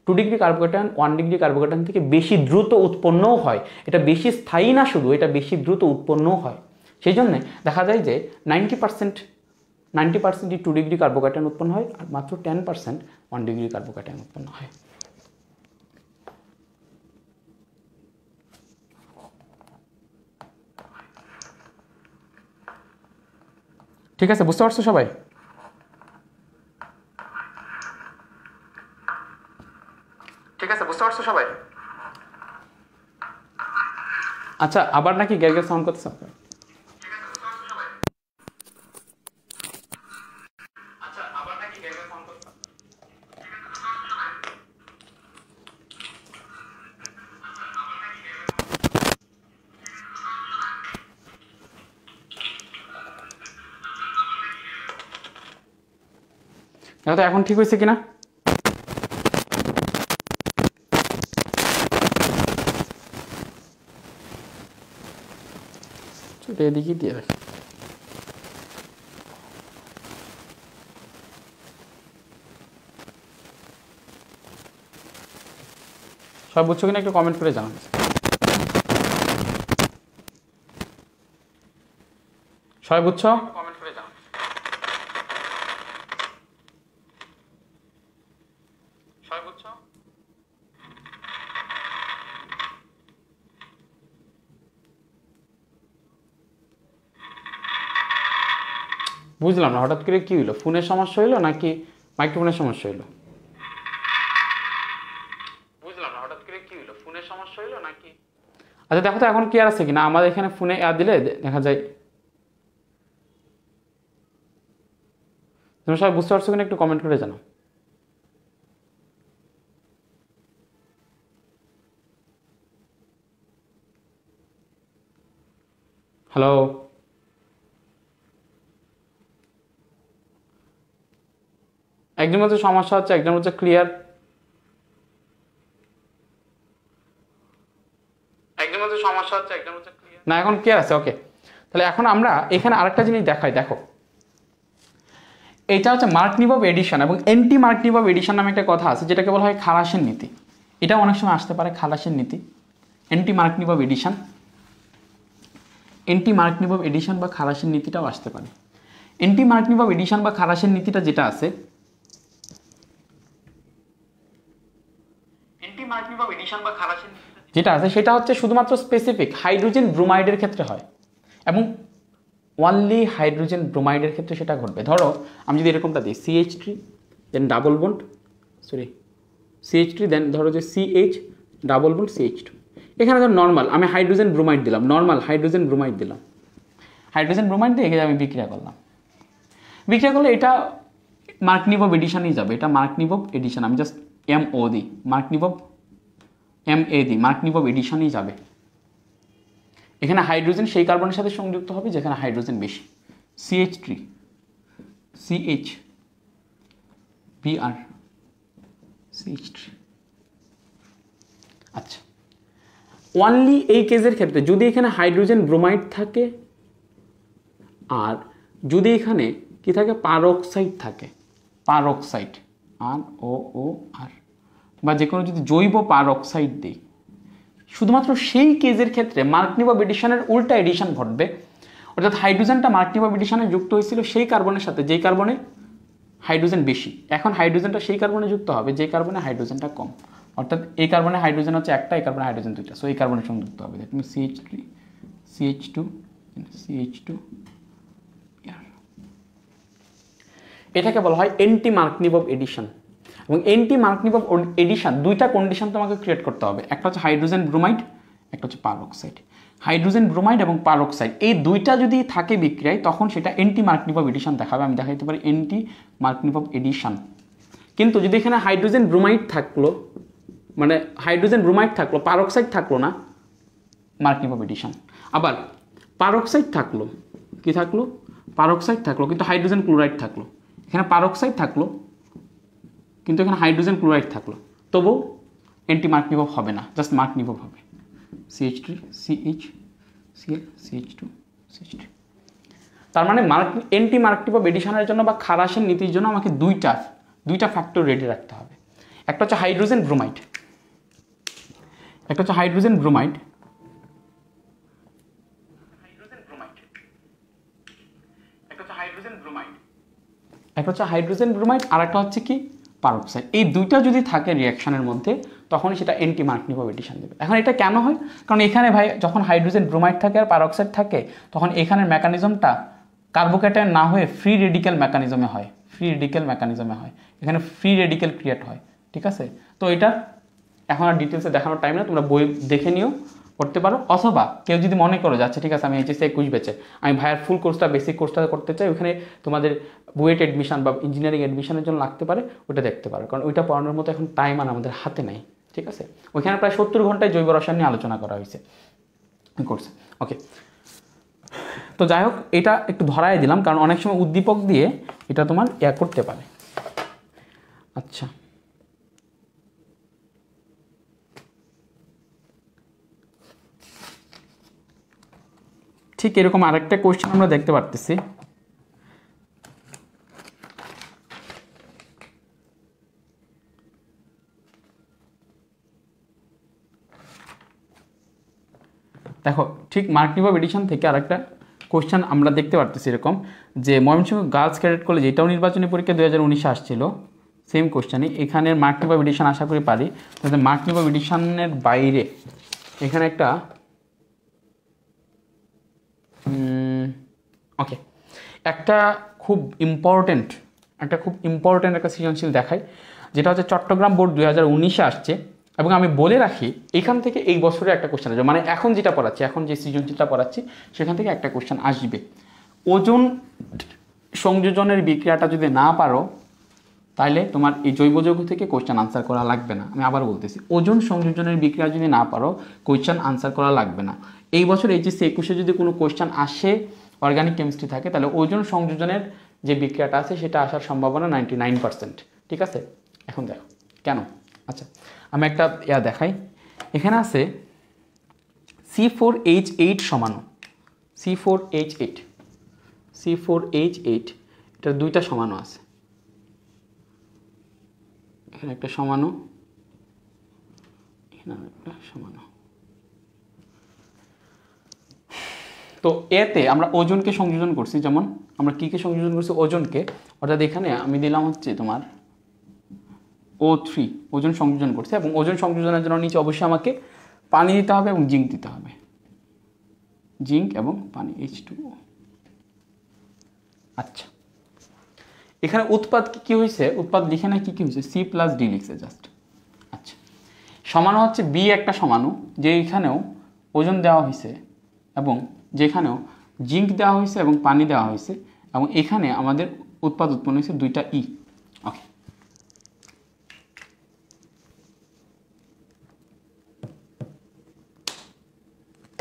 2 degree carbocation 1 degree carbocation থেকে বেশি দ্রুত উৎপন্নও হয়। এটা বেশি স্থায়ী না, শুধু এটা বেশি দ্রুত উৎপন্নও হয়। সেই জন্যে দেখা যায় যে 90% 2 ডিগ্রি কার্বোক্যাটায়ন উৎপন্ন হয় আর মাত্র 10% 1 ডিগ্রি কার্বোক্যাটায়ন উৎপন্ন হয়। ঠিক আছে, বুঝতে পারছো সবাই? ঠিক আছে, বুঝতে পারছো সবাই? আচ্ছা, আবার নাকি গ্যার সাউন্ড করতেছে? দেখো তো এখন ঠিক হয়েছে কিনা। এদিকে দিয়ে রাখ। সব বুঝছো কিনা একটু কমেন্ট করে জানান। সবাই বুঝছো? কমেন্ট করে জানান। সবাই বুঝছো? বুঝলাম না, হঠাৎ করে কি হইলো? ফোনের সমস্যা হইলো নাকি মাইক্রোফোনের সমস্যা হইলো? বুঝলাম না, হঠাৎ করে কি হইলো? ফোনের সমস্যা হইলো নাকি? আচ্ছা দেখো তো এখন কি আর আছে কিনা। আমাদের এখানে ফোনে অ্যাড দিলে দেখা যায়। তুমি সবাই বুঝতে পারছো কিনা একটু কমেন্ট করে জানাও। হ্যালো, একজন হচ্ছে সমস্যা হচ্ছে, একজন হচ্ছে ক্লিয়ার, একজন হচ্ছে সমস্যা হচ্ছে, একজন হচ্ছে ক্লিয়ার। না এখন ক্লিয়ার আছে, ওকে। তাহলে এখন আমরা এখানে আরেকটা জিনিস দেখাই। দেখো এটা হচ্ছে মার্কনিভব এডিশন এবং অ্যান্টি মার্কনিভব এডিশন নামে একটা কথা আছে যেটাকে বলা হয় খালাসের নীতি। এটা অনেক সময় আসতে পারে, খালাসের নীতি, অ্যান্টি মার্কনিভব এডিশন। অ্যান্টি মার্কনিভব এডিশন বা খালাসের নীতিটাও আসতে পারে। অ্যান্টি মার্কনিভব এডিশন বা খালাসের নীতিটা যেটা আছে, অ্যান্টি মার্কনিভব এডিশন বা খালাসের যেটা আছে সেটা হচ্ছে শুধুমাত্র স্পেসিফিক হাইড্রোজেন ব্রোমাইডের ক্ষেত্রে হয় এবং ওনলি হাইড্রোজেন ব্রোমাইডের ক্ষেত্রে সেটা ঘটবে। ধরো আমি যদি এরকমটা দিই CH3 দেন ডাবল বন্ড, সরি CH3 দেন ধরো যে CH ডাবল বন্ড CH2। এখানে ধর নর্মাল আমি হাইড্রোজেন ব্রোমাইড দিলাম, নর্মাল হাইড্রোজেন ব্রোমাইড দিলাম, হাইড্রোজেন ব্রোমাইড দিয়ে এখানে আমি বিক্রিয়া করলাম। বিক্রিয়া করলে এটা মার্কনিভব এডিশনই যাবে। এটা মার্কনিভব এডিশন, আমি জাস্ট MO দিই, মার্কনিভব MA দিই, মার্কনিভব এডিশনই যাবে। এখানে হাইড্রোজেন সেই কার্বনের সাথে সংযুক্ত হবে যেখানে হাইড্রোজেন বেশি, CH3 CH Br CH3। আচ্ছা, অনলি এই কেসের ক্ষেত্রে যদি এখানে হাইড্রোজেন ব্রোমাইড থাকে আর যদি এখানে কি থাকে পারঅক্সাইড থাকে, পারঅক্সাইড ROOR বা যে কোনো যদি জৈব পারঅক্সাইড দিই, শুধুমাত্র সেই কেসের ক্ষেত্রে মার্কনিবব এডিশনের উল্টা এডিশন ঘটবে। অর্থাৎ হাইড্রোজেনটা মার্কনিবব এডিশনে যুক্ত হয়েছিল সেই কার্বনের সাথে যেই কার্বনে হাইড্রোজেন বেশি, এখন হাইড্রোজেনটা সেই কার্বনে যুক্ত হবে যে কার্বনে হাইড্রোজেনটা কম। অর্থাৎ এই কার্বনে হাইড্রোজেন হচ্ছে একটা, এই কার্বনে হাইড্রোজেন দুইটা, সো এই কার্বনের সঙ্গে যুক্ত হবে। তুমি CH3 CH2 CH2, এটাকে বলা হয় এন্টি মার্কনিবব এডিশন। এবং এন্টি মার্কনিবব এডিশন দুইটা কন্ডিশন তোমাকে ক্রিয়েট করতে হবে, একটা হচ্ছে হাইড্রোজেন ব্রোমাইড, একটা হচ্ছে পারঅক্সাইড। হাইড্রোজেন ব্রোমাইড এবং পারঅক্সাইড এই দুইটা যদি থাকে বিক্রিয়ায় তখন সেটা এন্টি মার্কনিবব এডিশন দেখাবে। আমি দেখাইতে পারি এন্টি মার্কনিবব এডিশন। কিন্তু যদি এখানে হাইড্রোজেন ব্রোমাইড থাকলো, মানে হাইড্রোজেন ব্রোমাইড থাকলো, পারঅক্সাইড থাকলো না, মার্কনিবব এডিশন। আবার পারঅক্সাইড থাকলো, কি থাকলো, পারঅক্সাইড থাকলো কিন্তু হাইড্রোজেন ক্লোরাইড থাকলো, এখানে পারঅক্সাইড থাকলো কিন্তু এখানে হাইড্রোজেন ক্লোরাইড থাকলো, তবু এন্টি মার্কনিবব হবে না, জাস্ট মার্কনিবব হবে। CH3 CH Cl CH2 CH3। তার মানে এন্টি মার্কনিবব এডিশনের জন্য বা খারাসের নীতির জন্য আমাকে দুইটা ফ্যাক্টর রেডি রাখতে হবে। একটা হচ্ছে হাইড্রোজেন ব্রোমাইড, একটা হচ্ছে হাইড্রোজেন ব্রোমাইড, একটা হচ্ছে হাইড্রোজেন ব্রোমাইড আর একটা হচ্ছে কি পারঅক্সাইড। এই দুইটা যদি থাকে রিঅ্যাকশনের মধ্যে তখন সেটা এন্টি মার্কনিবব এডিশন দেবে। এখন এটা কেন হয়? কারণ এখানে ভাই যখন হাইড্রোজেন ব্রোমাইড থাকে আর পারঅক্সাইড থাকে তখন এখানের মেকানিজমটা কার্বোক্যাটায়ন না হয়ে ফ্রি রেডিক্যাল মেকানিজমে হয়, ফ্রি রেডিক্যাল মেকানিজমে হয়, এখানে ফ্রি রেডিক্যাল ক্রিয়েট হয়। ঠিক আছে, তো এটা এখন আর ডিটেলসে দেখানোর টাইম না, তোমরা বই দেখে নিও, করতে পারো। অথবা কেউ যদি মনে করো যাচ্ছে ঠিক আছে আমি HSC 21 ব্যাচে, আমি ভাইয়ার ফুল কোর্সটা বেসিক কোর্সটা করতে চাই, ওখানে তোমাদের বুয়েট অ্যাডমিশন বা ইঞ্জিনিয়ারিং অ্যাডমিশনের জন্য লাগতে পারে, ওটা দেখতে পারো। কারণ ওইটা পড়ানোর মতো এখন টাইম আর আমাদের হাতে নাই। ঠিক আছে, ওইখানে প্রায় 70 ঘন্টায় জৈব রসায়ন নিয়ে আলোচনা করা হয়েছে কোর্সে। ওকে, তো যাই হোক এটা একটু ধরাই দিলাম কারণ অনেক সময় উদ্দীপক দিয়ে এটা তোমার করতে পারে। আচ্ছা, ঠিক এরকম আরেকটা কোয়েশ্চেন আমরা দেখতে পারতেছি। দেখো ঠিক মার্কনিবব এডিশন থেকে আরেকটা কোয়েশ্চেন আমরা দেখতে পারতেছি এরকম যে ময়মনসিংহ গার্লস ক্যাডেট কলেজ, এটাও নির্বাচনী পরীক্ষা 2019-এ আসছিল, সেম কোয়েশ্চেনই। এখানের মার্কনিবব এডিশন আশা করি পারি, তাহলে মার্কনিবব এডিশনের বাইরে এখানে একটা ওকে একটা খুব ইম্পর্টেন্ট একটা সৃজনশীল দেখাই, যেটা হচ্ছে চট্টগ্রাম বোর্ড 2019-এ আসছে। এবং আমি বলে রাখি এখান থেকে এই বছরে একটা কোশ্চেন আসবে, মানে এখন যেটা পড়াচ্ছি, এখন যে সৃজনশীলটা পড়াচ্ছি সেখান থেকে একটা কোশ্চেন আসবে। ওজন সংযোজনের বিক্রিয়াটা যদি না পারো তাহলে তোমার এই জৈব যৌগ থেকে কোশ্চেন আনসার করা লাগবে না। আমি আবার বলতেছি, ওজন সংযোজনের বিক্রিয়া যদি না পারো কোশ্চেন আনসার করা লাগবে না। এই বছর HSC 21-এ যদি কোনো কোশ্চেন আসে অর্গানিক কেমিস্ট্রি থাকে তাহলে ওজন সংযোজনের যে বিক্রিয়াটা আছে সেটা আসার সম্ভাবনা 99%। ঠিক আছে, এখন দেখো কেন। আচ্ছা, আমি একটা দেখাই, এখানে আছে C4H8 সমাণু, C4H8 এটার দুইটা সমাণু আছে, এখানে একটা সমাণু, এখানে একটা সমাণু। তো এতে আমরা ওজনকে সংযোজন করছি, যেমন আমরা কী সংযোজন করছি ওজনকে, অর্থাৎ এখানে আমি দিলাম হচ্ছে তোমার O3 ওজন সংযোজন করছে, এবং ওজন সংযোজনের জন্য নিচে অবশ্যই আমাকে পানি দিতে হবে এবং জিঙ্ক দিতে হবে, জিঙ্ক এবং পানি H2O। আচ্ছা, এখানে উৎপাদ কি হয়েছে, উৎপাদ লিখে না কি হয়েছে, C+D লিখছে জাস্ট। আচ্ছা, সমাণু হচ্ছে B একটা সমাণু যেখানেও ওজন দেওয়া হয়েছে এবং যেখানেও জিঙ্ক দেওয়া হয়েছে এবং পানি দেওয়া হয়েছে, এবং এখানে আমাদের উৎপাদ উৎপন্ন হয়েছে দুইটা E। ওকে,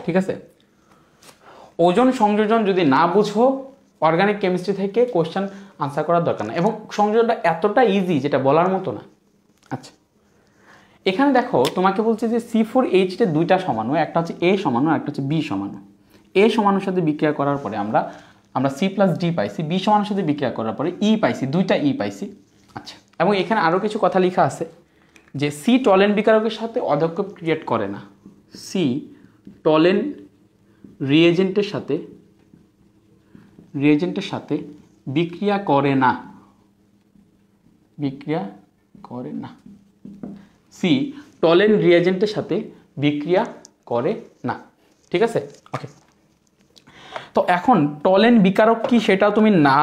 ঠিক আছে। ওজন সংযোজন যদি না বুঝো অর্গানিক কেমিস্ট্রি থেকে কোশ্চেন আনসার করার দরকার না, এবং সংযোজনটা এতটা ইজি যেটা বলার মতো না। আচ্ছা, এখানে দেখো তোমাকে বলছে যে C4H এর দুইটা সমাণু, একটা হচ্ছে A সমাণু আর একটা হচ্ছে B সমাণু। A সমাণুর সাথে বিক্রিয়া করার পরে আমরা C+D পাইছি, B সমাণুর সাথে বিক্রিয়া করার পরে E পাইছি, দুইটা E পাইছি। আচ্ছা, এবং এখানে আরও কিছু কথা লেখা আছে যে C টলেন বিকারকের সাথে অধক্ষেপ ক্রিয়েট করে না। C টলেন রিয়েজেন্টের সাথে বিক্রিয়া করে না, C টলেন রিয়েজেন্টের সাথে বিক্রিয়া করে না। ঠিক আছে, ওকে। তো এখন টলেন বিকারক কি সেটাও তুমি না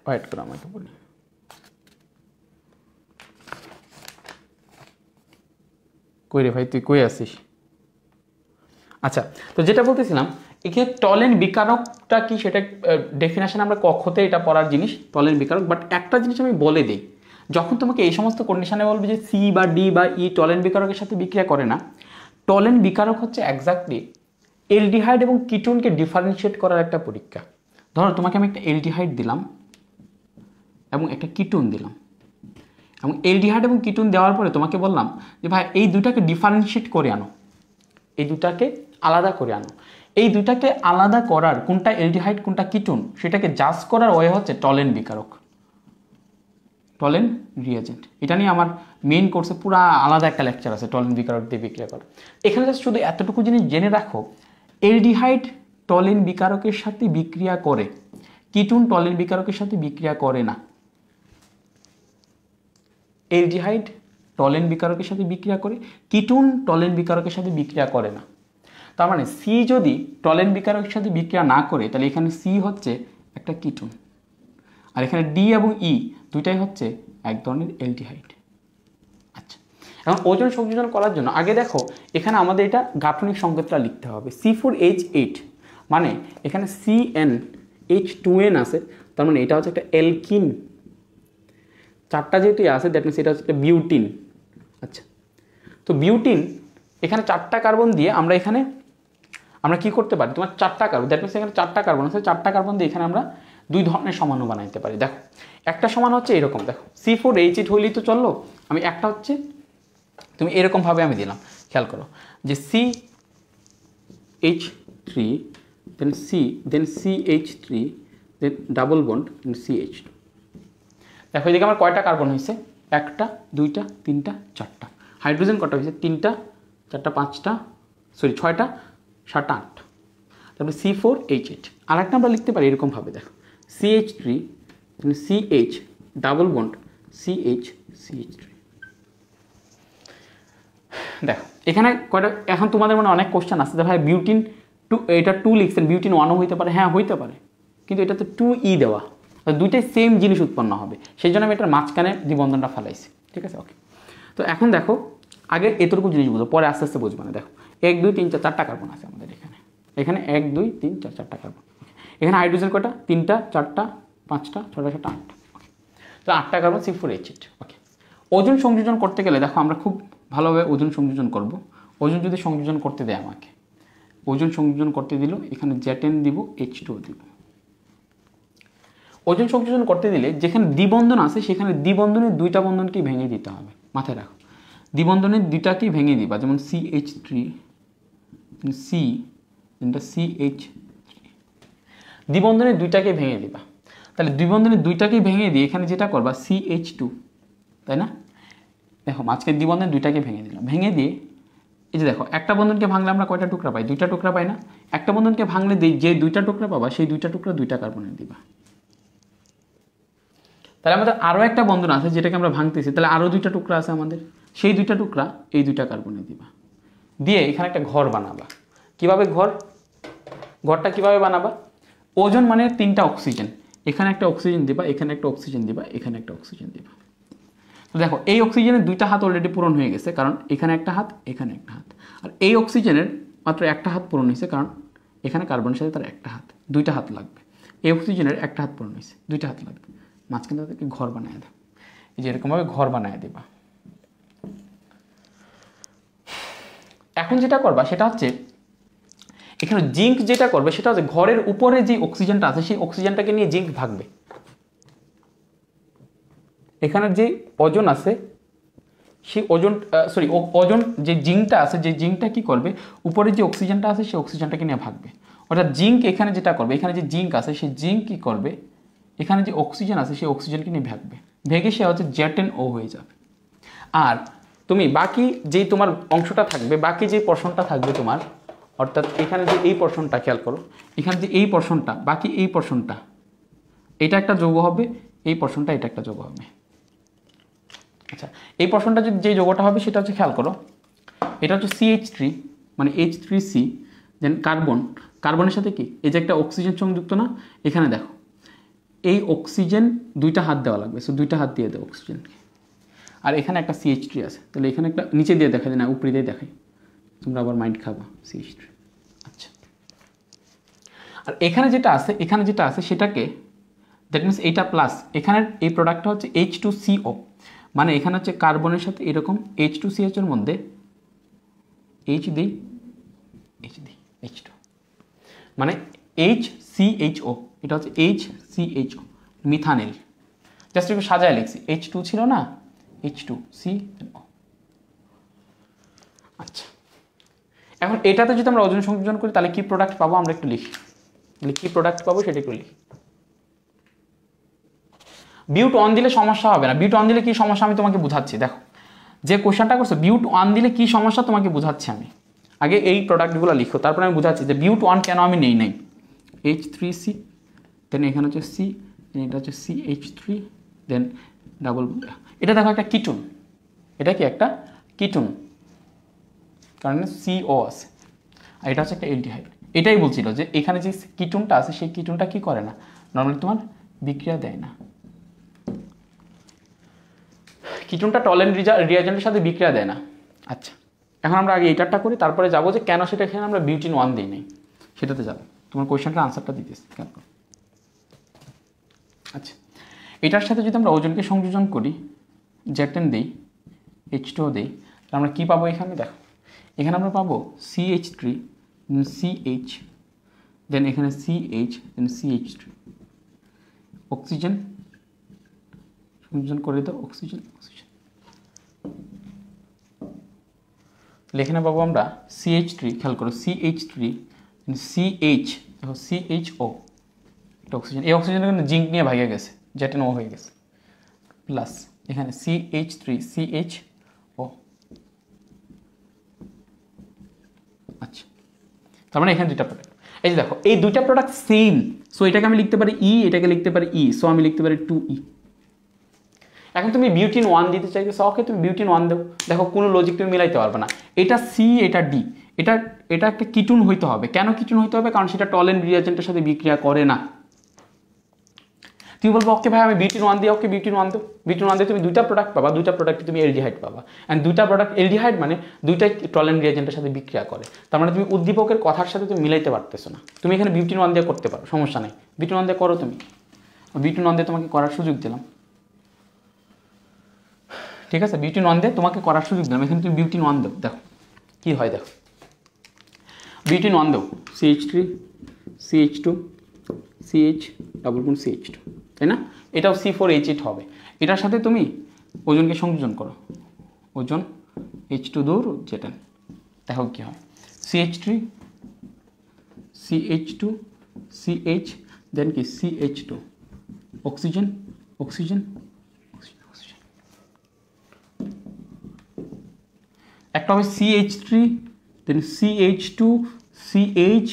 ওয়েট করো, আমাকে বলি। কই রে ভাই, তুই কই আছিস? আচ্ছা, তো যেটা বলতেছিলাম, এখানে টলেন বিকারকটা কি সেটা ডেফিনেশন আমরা কক্ষতে এটা পড়ার জিনিস, টলেন বিকারক। বাট একটা জিনিস আমি বলে দিই, যখন তোমাকে এই সমস্ত কন্ডিশনে বলবে যে সি বা ডি বা ই টলেন বিকারকের সাথে বিক্রিয়া করে না, টলেন বিকারক হচ্ছে এক্স্যাক্টলি এলডিহাইড এবং কিটোনকে ডিফারেন্সিয়েট করার একটা পরীক্ষা। ধরো তোমাকে আমি একটা এলডিহাইড দিলাম এবং একটা কিটোন দিলাম, এবং এলডিহাইড এবং কিটোন দেওয়ার পরে তোমাকে বললাম যে ভাই এই দুটাকে ডিফারেন্সিয়েট করে আনো, এই দুটাকে আলাদা করে আনো। এই দুটাকে আলাদা করার কোনটা এলডিহাইড কোনটা কিটোন সেটাকে জাজ করার ওয়ে হচ্ছে টলেন বিকারক, টলেন রিয়েজেন্ট। এটা নিয়ে আমার মেইন কোর্সে পুরো আলাদা একটা লেকচার আছে, টলেন বিকারক দিয়ে বিক্রিয়া করা। এখানে জাস্ট শুধু এতটুকু জিনিস জেনে রাখো, এলডিহাইড টলেন বিকারকের সাথে বিক্রিয়া করে, কিটোন টলেন বিকারকের সাথে বিক্রিয়া করে না। এলডিহাইড টলেন বিকারকের সাথে বিক্রিয়া করে, কিটোন টলেন বিকারকের সাথে বিক্রিয়া করে না। তার মানে সি যদি টলেন বিকারকের সাথে বিক্রিয়া না করে, তাহলে এখানে সি হচ্ছে একটা কিটোন, আর এখানে ডি এবং ই দুইটাই হচ্ছে এক ধরনের এলডিহাইড। আচ্ছা, এখন ওজন সংযোজন করার জন্য আগে দেখো এখানে আমাদের এটা গাঠনিক সংকেতটা লিখতে হবে। C4H8 মানে এখানে CnH2n আছে, তার মানে এটা হচ্ছে একটা অ্যালকিন। চারটা যেহেতু আছে, দ্যাট মিনস এটা হচ্ছে একটা বিউটিন। আচ্ছা, তো বিউটিন এখানে চারটা কার্বন দিয়ে আমরা কি করতে পারি, তোমার চারটা কার্বন, দ্যাট মিনস এখানে চারটা কার্বন আছে, চারটা কার্বন দিয়ে এখানে আমরা দুই ধরনের সমাণু বানাইতে পারি। দেখো একটা সমান হচ্ছে এরকম, দেখো C4H8 হইলেই তো চললো, আমি একটা হচ্ছে তুমি এরকমভাবে আমি দিলাম, খেয়াল করো যে CH3 দেন CH3 দেন ডাবল বন্ড CH2। দেখো এদিকে আমার কয়টা কার্বন হয়েছে, একটা দুইটা তিনটা চারটা। হাইড্রোজেন কটা হয়েছে, তিনটা চারটা পাঁচটা ছয়টা সাতটা আটটা। তারপরে C4H8 আর একটা আমরা লিখতে পারি এরকমভাবে, দেখো CH3 CH double bond CH3। দেখো এখানে কয়টা, এখন তোমাদের মনে অনেক কোশ্চেন আসছে যে ভাই বিউটিন টু, এটা 2 লিখছেন, বিউটিন 1ও হইতে পারে। হ্যাঁ হইতে পারে, কিন্তু এটা তো 2E দেওয়া, দুইটাই সেম জিনিস উৎপন্ন হবে, সেই জন্য আমি এটার মাঝখানে দ্বিবন্ধনটা ফেলাইছি। ঠিক আছে, ওকে। তো এখন দেখো আগে এতটুকু জিনিস বুঝো, পরে আস্তে আস্তে বুঝবো না। দেখো 1 2 3 4 চারটা কার্বন আছে আমাদের এখানে, 1 2 3 4 চারটা কার্বন। এখানে হাইড্রোজেন কয়টা, তিনটা চারটা পাঁচটা ছয়টা সাতটা আটটা। ওকে, তো 8টা কার্বন C4H8। ওকে, ওজন সংযোজন করতে গেলে দেখো আমরা খুব ভালোভাবে ওজন সংযোজন করব। ওজন যদি সংযোজন করতে দেয় আমাকে, ওজন সংযোজন করতে দিল, এখানে Z10 দিব, H2 দিব। ওজন সংযোজন করতে দিলে যেখানে দ্বিবন্ধন আছে সেখানে দ্বিবন্ধনের দুইটা বন্ধনকেই ভেঙে দিতে হবে, মাথায় রাখো। দ্বিবন্ধনের দুইটাকেই ভেঙে দিবা, যেমন CH3 C CH3, দ্বিবন্ধনের দুইটাকে ভেঙে দিবা। তাহলে দ্বিবন্ধনের দুইটাকেই ভেঙে দিয়ে এখানে যেটা করবা CH2, তাই না? দেখো মাঝখানে দ্বিবন্ধনের দুইটাকে ভেঙে দিলাম, ভেঙে দিয়ে এই যে দেখো একটা বন্ধনকে ভাঙলে আমরা কয়টা টুকরা পাই, দুইটা টুকরা পাই না? একটা বন্ধনকে ভাঙলে যে দুইটা টুকরা পাবা সেই দুইটা টুকরা দুইটা কার্বনের দিবা। তাহলে আমাদের আরও একটা বন্ধন আছে যেটাকে আমরা ভাঙতেছি, তাহলে আরও দুইটা টুকরা আছে আমাদের, সেই দুইটা টুকরা এই দুইটা কার্বনে দিবা, দিয়ে এখানে একটা ঘর বানাবা। কিভাবে ঘরটা কিভাবে বানাবা? ওজন মানে 3টা অক্সিজেন, এখানে একটা অক্সিজেন দিবা, এখানে একটা অক্সিজেন দিবা, এখানে একটা অক্সিজেন দিবা। তো দেখো এই অক্সিজেনের দুইটা হাত অলরেডি পূরণ হয়ে গেছে, কারণ এখানে একটা হাত এখানে একটা হাত। আর এই অক্সিজেনের মাত্র একটা হাত পূরণ হয়েছে, কারণ এখানে কার্বনের সাথে তার একটা হাত, দুইটা হাত লাগবে। এই অক্সিজেনের একটা হাত পূরণ হয়েছে, দুইটা হাত লাগবে। মাঝখানে তাদেরকে ঘর বানায় দাও, এই যে এরকমভাবে ঘর বানায় দেবা। এখন যেটা করবা সেটা হচ্ছে এখানে জিঙ্ক যেটা করবে সেটা হচ্ছে ঘরের উপরে যে অক্সিজেনটা আছে সেই অক্সিজেনটাকে নিয়ে জিঙ্ক ভাগবে। এখানের যে ওজন আছে সেই ওজন ওজন যে জিঙ্কটা আছে, যে জিঙ্কটা কি করবে, উপরে যে অক্সিজেনটা আছে সেই অক্সিজেনটাকে নিয়ে ভাগবে। অর্থাৎ জিঙ্ক এখানে যেটা করবে, এখানে যে জিঙ্ক আছে সেই জিঙ্ক কি করবে, এখানে যে অক্সিজেন আছে সেই অক্সিজেনকে নিয়ে ভাগবে, ভেগে সে হচ্ছে Z10O হয়ে যাবে। আর তুমি বাকি যেই তোমার অংশটা থাকবে, বাকি যে পোর্শনটা থাকবে তোমার, অর্থাৎ এখানে যে এই পোর্শনটা খেয়াল করো, এখানে যে এই পোর্শনটা, বাকি এই পোর্শনটা, এটা একটা যৌগ হবে, এই পোর্শনটা এটা একটা যৌগ হবে। আচ্ছা, এই পোর্শনটা যে যৌগটা হবে সেটা হচ্ছে খেয়াল করো, এটা হচ্ছে CH3 মানে H3C, দেন কার্বনের সাথে কি এই যে একটা অক্সিজেন সংযুক্ত না, এখানে দেখো এই অক্সিজেন দুইটা হাত দেওয়া লাগবে, সো দুইটা হাত দিয়ে দেবো অক্সিজেনকে। আর এখানে একটা CH3 আছে, তাহলে এখানে একটা নিচে দিয়ে দেখাই না উপরে দিয়ে দেখাই, তোমরা আবার মাইন্ড খাবা CH3। আচ্ছা, আর এখানে যেটা আছে সেটাকে, দ্যাট মিনস এইটা প্লাস, এখানের এই প্রোডাক্টটা হচ্ছে H2CO, মানে এখানে হচ্ছে কার্বনের সাথে এরকম H2CH এর মধ্যে H দিই H2, মানে HCHO, এটা হচ্ছে HCHO মিথানিল। জাস্ট একটু সাজায় লিখছি, H2 ছিল না, H2CO। আচ্ছা, এখন এটাতে যদি আমরা ওজন সংযোজন করি তাহলে কি প্রোডাক্ট পাবো আমরা একটু লিখি, তাহলে কি প্রোডাক্ট পাবো সেটা একটু লিখি। বিউট অন দিলে সমস্যা হবে না, বিউট অন দিলে কি সমস্যা আমি তোমাকে বুঝাচ্ছি। দেখো যে কোশ্চেনটা করছো, বিউট অন দিলে কি সমস্যা তোমাকে বুঝাচ্ছি আমি, আগে এই প্রোডাক্টগুলো লিখো, তারপরে আমি বুঝাচ্ছি যে বিউট অন কেন আমি নেই নাই। H3C, দেন এখানে হচ্ছে C, এটা হচ্ছে CH3, দেন ডাবল, এটা দেখো একটা কিটুন, এটা কি একটা কিটুন, কারণ CO আছে, আর এটা হচ্ছে একটা এলডিহাইড। এটাই বলছিল যে এখানে যে কিটুনটা আছে সেই কিটুনটা কি করে না, নর্মালি তোমার বিক্রিয়া দেয় না, কিটুনটা টলেন্ট রিয়াজেন্টের সাথে বিক্রিয়া দেয় না। আচ্ছা, এখন আমরা আগে এইটারটা করি, তারপরে যাবো যে কেন সেটা এখানে আমরা বিউটিন 1 দিই নাই, সেটাতে যাবো। তোমার কোয়েশ্চেনটার আনসারটা দিতেছি। আচ্ছা, এটার সাথে যদি আমরা ওজনকে সংযোজন করি, Z10 দিই, H2O দিই, তাহলে আমরা কী পাবো এখানে দেখো, এখানে আমরা পাবো CH3, CH, দেন এখানে CH, দেন CH3, অক্সিজেন সংযোজন করে দাও, অক্সিজেন। এখানে পাবো আমরা CH3, খেয়াল করো CH3, CH, দেখো CHO, এটা অক্সিজেন, এই অক্সিজেনের কিন্তু জিঙ্ক নিয়ে ভাগে গেছে, Z10O হয়ে গেছে, প্লাস এখানে CH3, CHO। আচ্ছা, তার মানে এখানে দুইটা প্রোডাক্ট, এই যে দেখো এই দুইটা প্রোডাক্ট সেম, সো এটাকে আমি লিখতে পারি E, এটাকে লিখতে পারি E, সো আমি লিখতে পারি 2E। এখন তুমি বিউটিন 1 দিতে চাইছো, ওকে তুমি বিউটিন 1 দাও, দেখো কোনো লজিক তুমি মিলাইতে পারবে না, এটা C, এটা D, এটা একটা কিটুন হইতে হবে। কেন কিটুন হইতে হবে? কারণ সেটা টলেন্ট রিয়াজেন্টের সাথে বিক্রিয়া করে না। তুমি বলবো ওকে ভাই আমি বিউটিন 1 দিই, ওকে বিউটিন 1 দাও, বিউটিন 1 দিয়ে তুমি দুইটা প্রোডাক্ট পাবা, দুইটা প্রোডাক্টে তুমি এলডিহাইড পাবা, অ্যান্ড দুইটা প্রোডাক্ট এলডিহাইড মানে দুইটাই টলেন্ট রিয়াজেন্টের সাথে বিক্রিয়া করে, তার মানে তুমি উদ্দীপকের কথার সাথে তুমি মিলাইতে পারতেছো না। তুমি এখানে বিউটিন 1 দিয়ে করতে পারো, সমস্যা নেই, বিউটিন 1 দিয়ে করো তুমি, বিউটিন 1 দিয়ে তোমাকে করার সুযোগ দিলাম, ঠিক আছে, বিউটিন 1 দিয়ে তোমাকে করার সুযোগ দিলাম, এখানে তুমি বিউটিন 1 দাও, দেখো কি হয়, দেখো বিউটিন 1 দাও, CH3, CH2, CH double bond CH2, তাই না, এটাও C4H8 হবে। এটার সাথে তুমি ওজনকে সংযোজন করো, ওজন H2 দূর Z10, দেখো কি হয়, CH3, CH2, CH, দেন কি CH2, অক্সিজেন, অক্সিজেন, অক্সিজেন, একটা হবে CH3, দেন CH2, CH,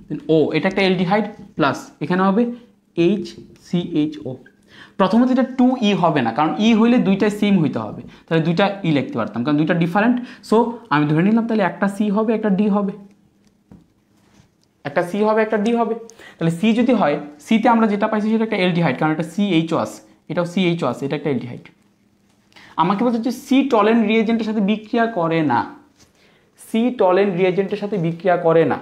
দেন O, এটা একটা এলডিহাইড, প্লাস এখানে হবে HCHO। প্রথমত এটা 2E হবে না, কারণ E হইলে দুইটা সেম হইতে হবে, তাহলে দুইটা E লিখতে পারতাম, কারণ দুইটা ডিফারেন্ট, সো আমি ধরে নিলাম তাহলে একটা C হবে, একটা D হবে, একটা C হবে, একটা D হবে। তাহলে C যদি হয়, Cতে আমরা যেটা পাইছি সেটা একটা এলডিহাইড, কারণ এটা CHO আছে, এটাও CHO আছে, এটা একটা এলডিহাইড। আমাকে বলছে যে C টলেন্ট রিয়েজেন্টের সাথে বিক্রিয়া করে না, C টলেন্ট রিয়েজেন্টের সাথে বিক্রিয়া করে না,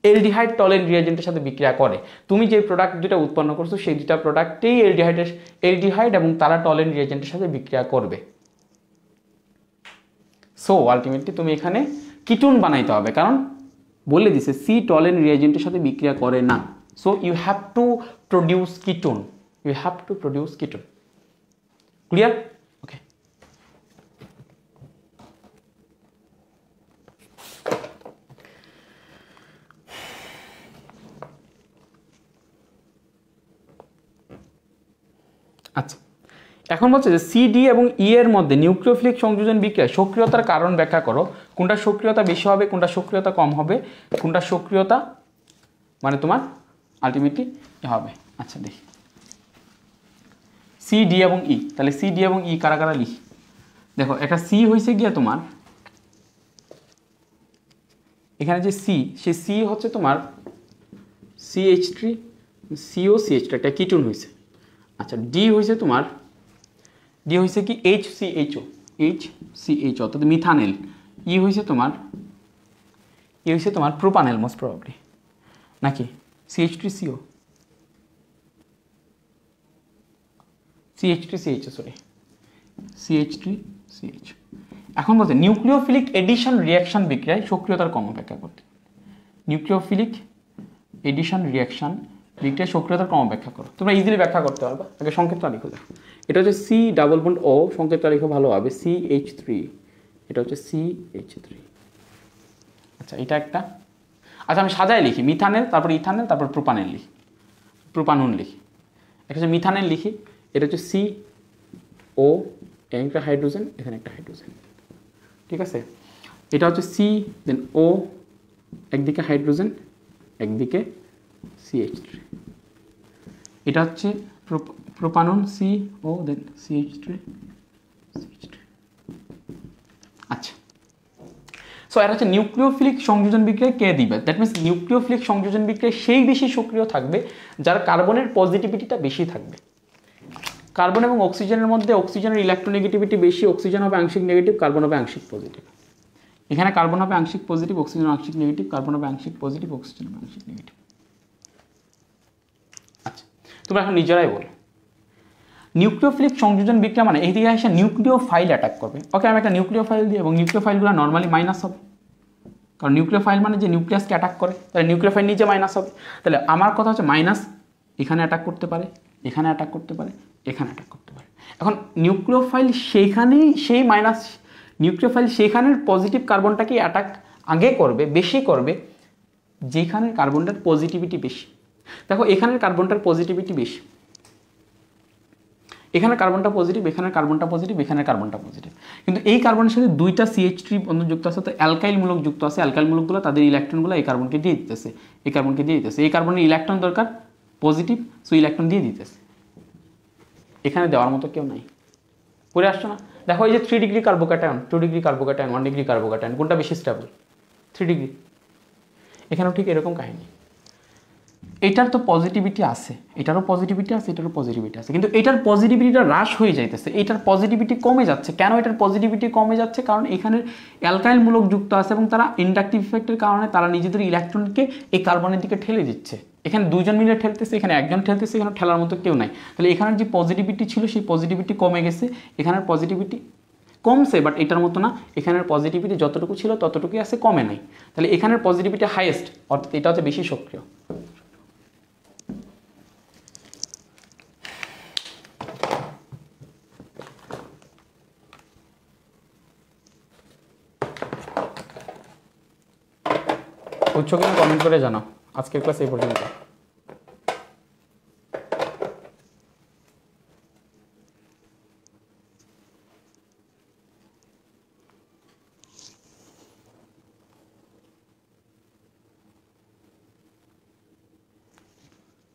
এলডিহাইড টলেন্ট রিয়েজেন্টের সাথে বিক্রিয়া করে। তুমি যে প্রোডাক্ট দুটা উৎপন্ন করছো সেই দুটা প্রোডাক্টেই এলডিহাইড এবং তারা টলেন্ট রিয়েজেন্টের সাথে বিক্রিয়া করবে। সো আলটিমেটলি তুমি এখানে কিটুন বানাইতে হবে, কারণ বলে দিছে সি টলেন্ট রিয়েজেন্টের সাথে বিক্রিয়া করে না, so you have to produce ketone, you have to produce ketone. Clear? Okay, আচ্ছা এখন বলছে যে সি ডি এবং ই এর মধ্যে নিউক্লিওফিলিক সংযোজন বিক্রিয়া সক্রিয়তার কারণ ব্যাখ্যা করো। কোনটা সক্রিয়তা বেশি হবে, কোনটা সক্রিয়তা কম হবে, কোনটা সক্রিয়তা মানে তোমার আলটিমেটলি হবে। আচ্ছা দেখি সি ডি এবং ই, তাহলে সি ডি এবং ই কারা কারা লিখি। দেখো একটা সি হয়েছে গিয়া তোমার এখানে যে সি, সে সি হচ্ছে তোমার CH3 COCH3 একটা কিটোন হয়েছে। আচ্ছা ডি হয়েছে তোমার, ডি হয়েছে কি HCHO অর্থাৎ মিথানেল। ই হয়েছে তোমার, ই হয়েছে তোমার প্রোপানেল মোস্ট প্রবাবলি, নাকি CH3CO CH3CH সরি CH3CH। এখন বলতে নিউক্লিওফিলিক এডিশন রিয়াকশন বিক্রিয়ায় সক্রিয়তার কম ব্যাখ্যা করতে। নিউক্লিওফিলিক এডিশন রিয়াকশন বিক্রিয়ায় সক্রিয়তার কম ব্যাখ্যা করো। তোমরা ইজিলি ব্যাখ্যা করতে পারবা। আগে সংকেতটা লিখো, দেখো এটা হচ্ছে C ডাবল বন্ড O, সংকেতটা লিখো ভালোভাবে CH3, এটা হচ্ছে CH3। আচ্ছা এটা একটা, আচ্ছা আমি সাজায় লিখি মিথানেল, তারপর ইথানেল, তারপর প্রোপানেল লিখি, প্রোপানন লিখি। একটা হচ্ছে মিথানেল লিখি, এটা হচ্ছে CO, একটা হাইড্রোজেন, এখানে একটা হাইড্রোজেন, ঠিক আছে। এটা হচ্ছে C দেন O, একদিকে হাইড্রোজেন একদিকে CH3। এটা হচ্ছে প্রোপানন CO দেন CH3। আচ্ছা সো এটা হচ্ছে নিউক্লিওফিলিক সংযোজন বিক্রিয়া কে দিবে, দ্যাট মিনস নিউক্লিওফিলিক সংযোজন বিক্রিয়া সেই বেশি সক্রিয় থাকবে যার কার্বনের পজিটিভিটিটা বেশি থাকবে। কার্বন এবং অক্সিজেনের মধ্যে অক্সিজেনের ইলেকট্রোনেগেটিভিটি বেশি, অক্সিজেন হবে আংশিক নেগেটিভ, কার্বন হবে আংশিক পজিটিভ। এখানে কার্বন হবে আংশিক পজিটিভ, অক্সিজেন আংশিক নেগেটিভ, কার্বন হবে আংশিক পজিটিভ, অক্সিজেন হবে আংশিক নেগেটিভ। আচ্ছা তোমরা এখন নিজেরাই বলো নিউক্লিওফিলিক সংযোজন বিক্রিয়া মানে এই দিকে এসে নিউক্লিওফাইল অ্যাটাক করবে। ওকে আমি একটা নিউক্লিওফাইল দিই এবং নিউক্লিওফাইলগুলো নর্মালি মাইনাস হবে, কারণ নিউক্লিওফাইল মানে যে নিউক্লিয়াসকে অ্যাটাক করে, তাহলে নিউক্লিওফাইল নিজে মাইনাস হবে। তাহলে আমার কথা হচ্ছে মাইনাস এখানে অ্যাটাক করতে পারে, এখানে অ্যাটাক করতে পারে, এখানে অ্যাটাক করতে পারে। এখন নিউক্লিওফাইল সেইখানেই সেই মাইনাস, নিউক্লিওফাইল সেইখানের পজিটিভ কার্বনটাকে অ্যাটাক আগে করবে, বেশি করবে যেখানের কার্বনটার পজিটিভিটি বেশি। দেখো এখানের কার্বনটার পজিটিভিটি বেশি, এখানে কার্বনটা পজিটিভ, এখানে কার্বনটা পজিটিভ, এখানে কার্বনটা পজিটিভ, কিন্তু এই কার্বনের সাথে দুইটা CH3 বন্ধন যুক্ত আছে, তো অ্যালকাইল মূলক যুক্ত আছে। অ্যালকাইল মূলকগুলো তাদের ইলেকট্রনগুলো এই কার্বনকে দিয়ে দিতেছে, এই কার্বনকে দিয়ে দিতেছে। এই কার্বনের ইলেকট্রন দরকার পজিটিভ, সো ইলেকট্রন দিয়ে দিতেছে। এখানে দেওয়ার মতো কেউ নাই, পড়ে আসছো না? দেখো এই যে 3 degree carbocation, 2 degree carbocation, 1 degree carbocation, কোনটা বেশি স্টেবল? 3 ডিগ্রি। এখানেও ঠিক এরকম কাহিনী, এটার তো পজিটিভিটি আছে, এটারও পজিটিভিটি আছে, এটারও পজিটিভিটি আছে, কিন্তু এটার পজিটিভিটিটা হ্রাস হয়ে যাইতেছে, এটার পজিটিভিটি কমে যাচ্ছে। কেন এটার পজিটিভিটি কমে যাচ্ছে? কারণ এখানে অ্যালকাইল মূলক যুক্ত আছে এবং তারা ইন্ডাকটিভ ইফেক্টের কারণে তারা নিজেদের ইলেকট্রনকে এই কার্বনের দিকে ঠেলে দিচ্ছে। এখানে দুজন মিলে ঠেলতেছে, এখানে একজন ঠেলতেছে, এখানে ঠেলার মতো কেউ নাই। তাহলে এখানের যে পজিটিভিটি ছিল সেই পজিটিভিটি কমে গেছে, এখানের পজিটিভিটি কমছে, বাট এটার মতো না। এখানের পজিটিভিটি যতটুকু ছিল ততটুকুই আছে, কমে নাই। তাহলে এখানের পজিটিভিটি হাইয়েস্ট, অর্থাৎ এটা হচ্ছে বেশি সক্রিয়। বুঝছো কিনা কমেন্ট করে জানাও। আজকের ক্লাস এই পর্যন্ত।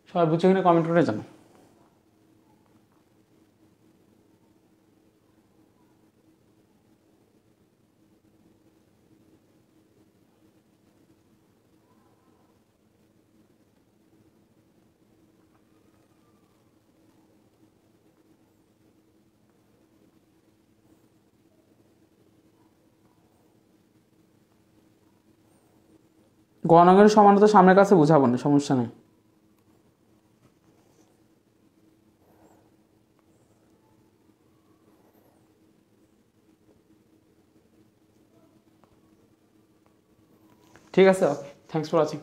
সবাই বুঝছো কিনা কমেন্ট করে জানাও। গণকের সমানতা সামনের কাছে বুঝাবো না, সমস্যা নেই। ঠিক আছে, ওকে, থ্যাংকস ফর ওয়াচিং।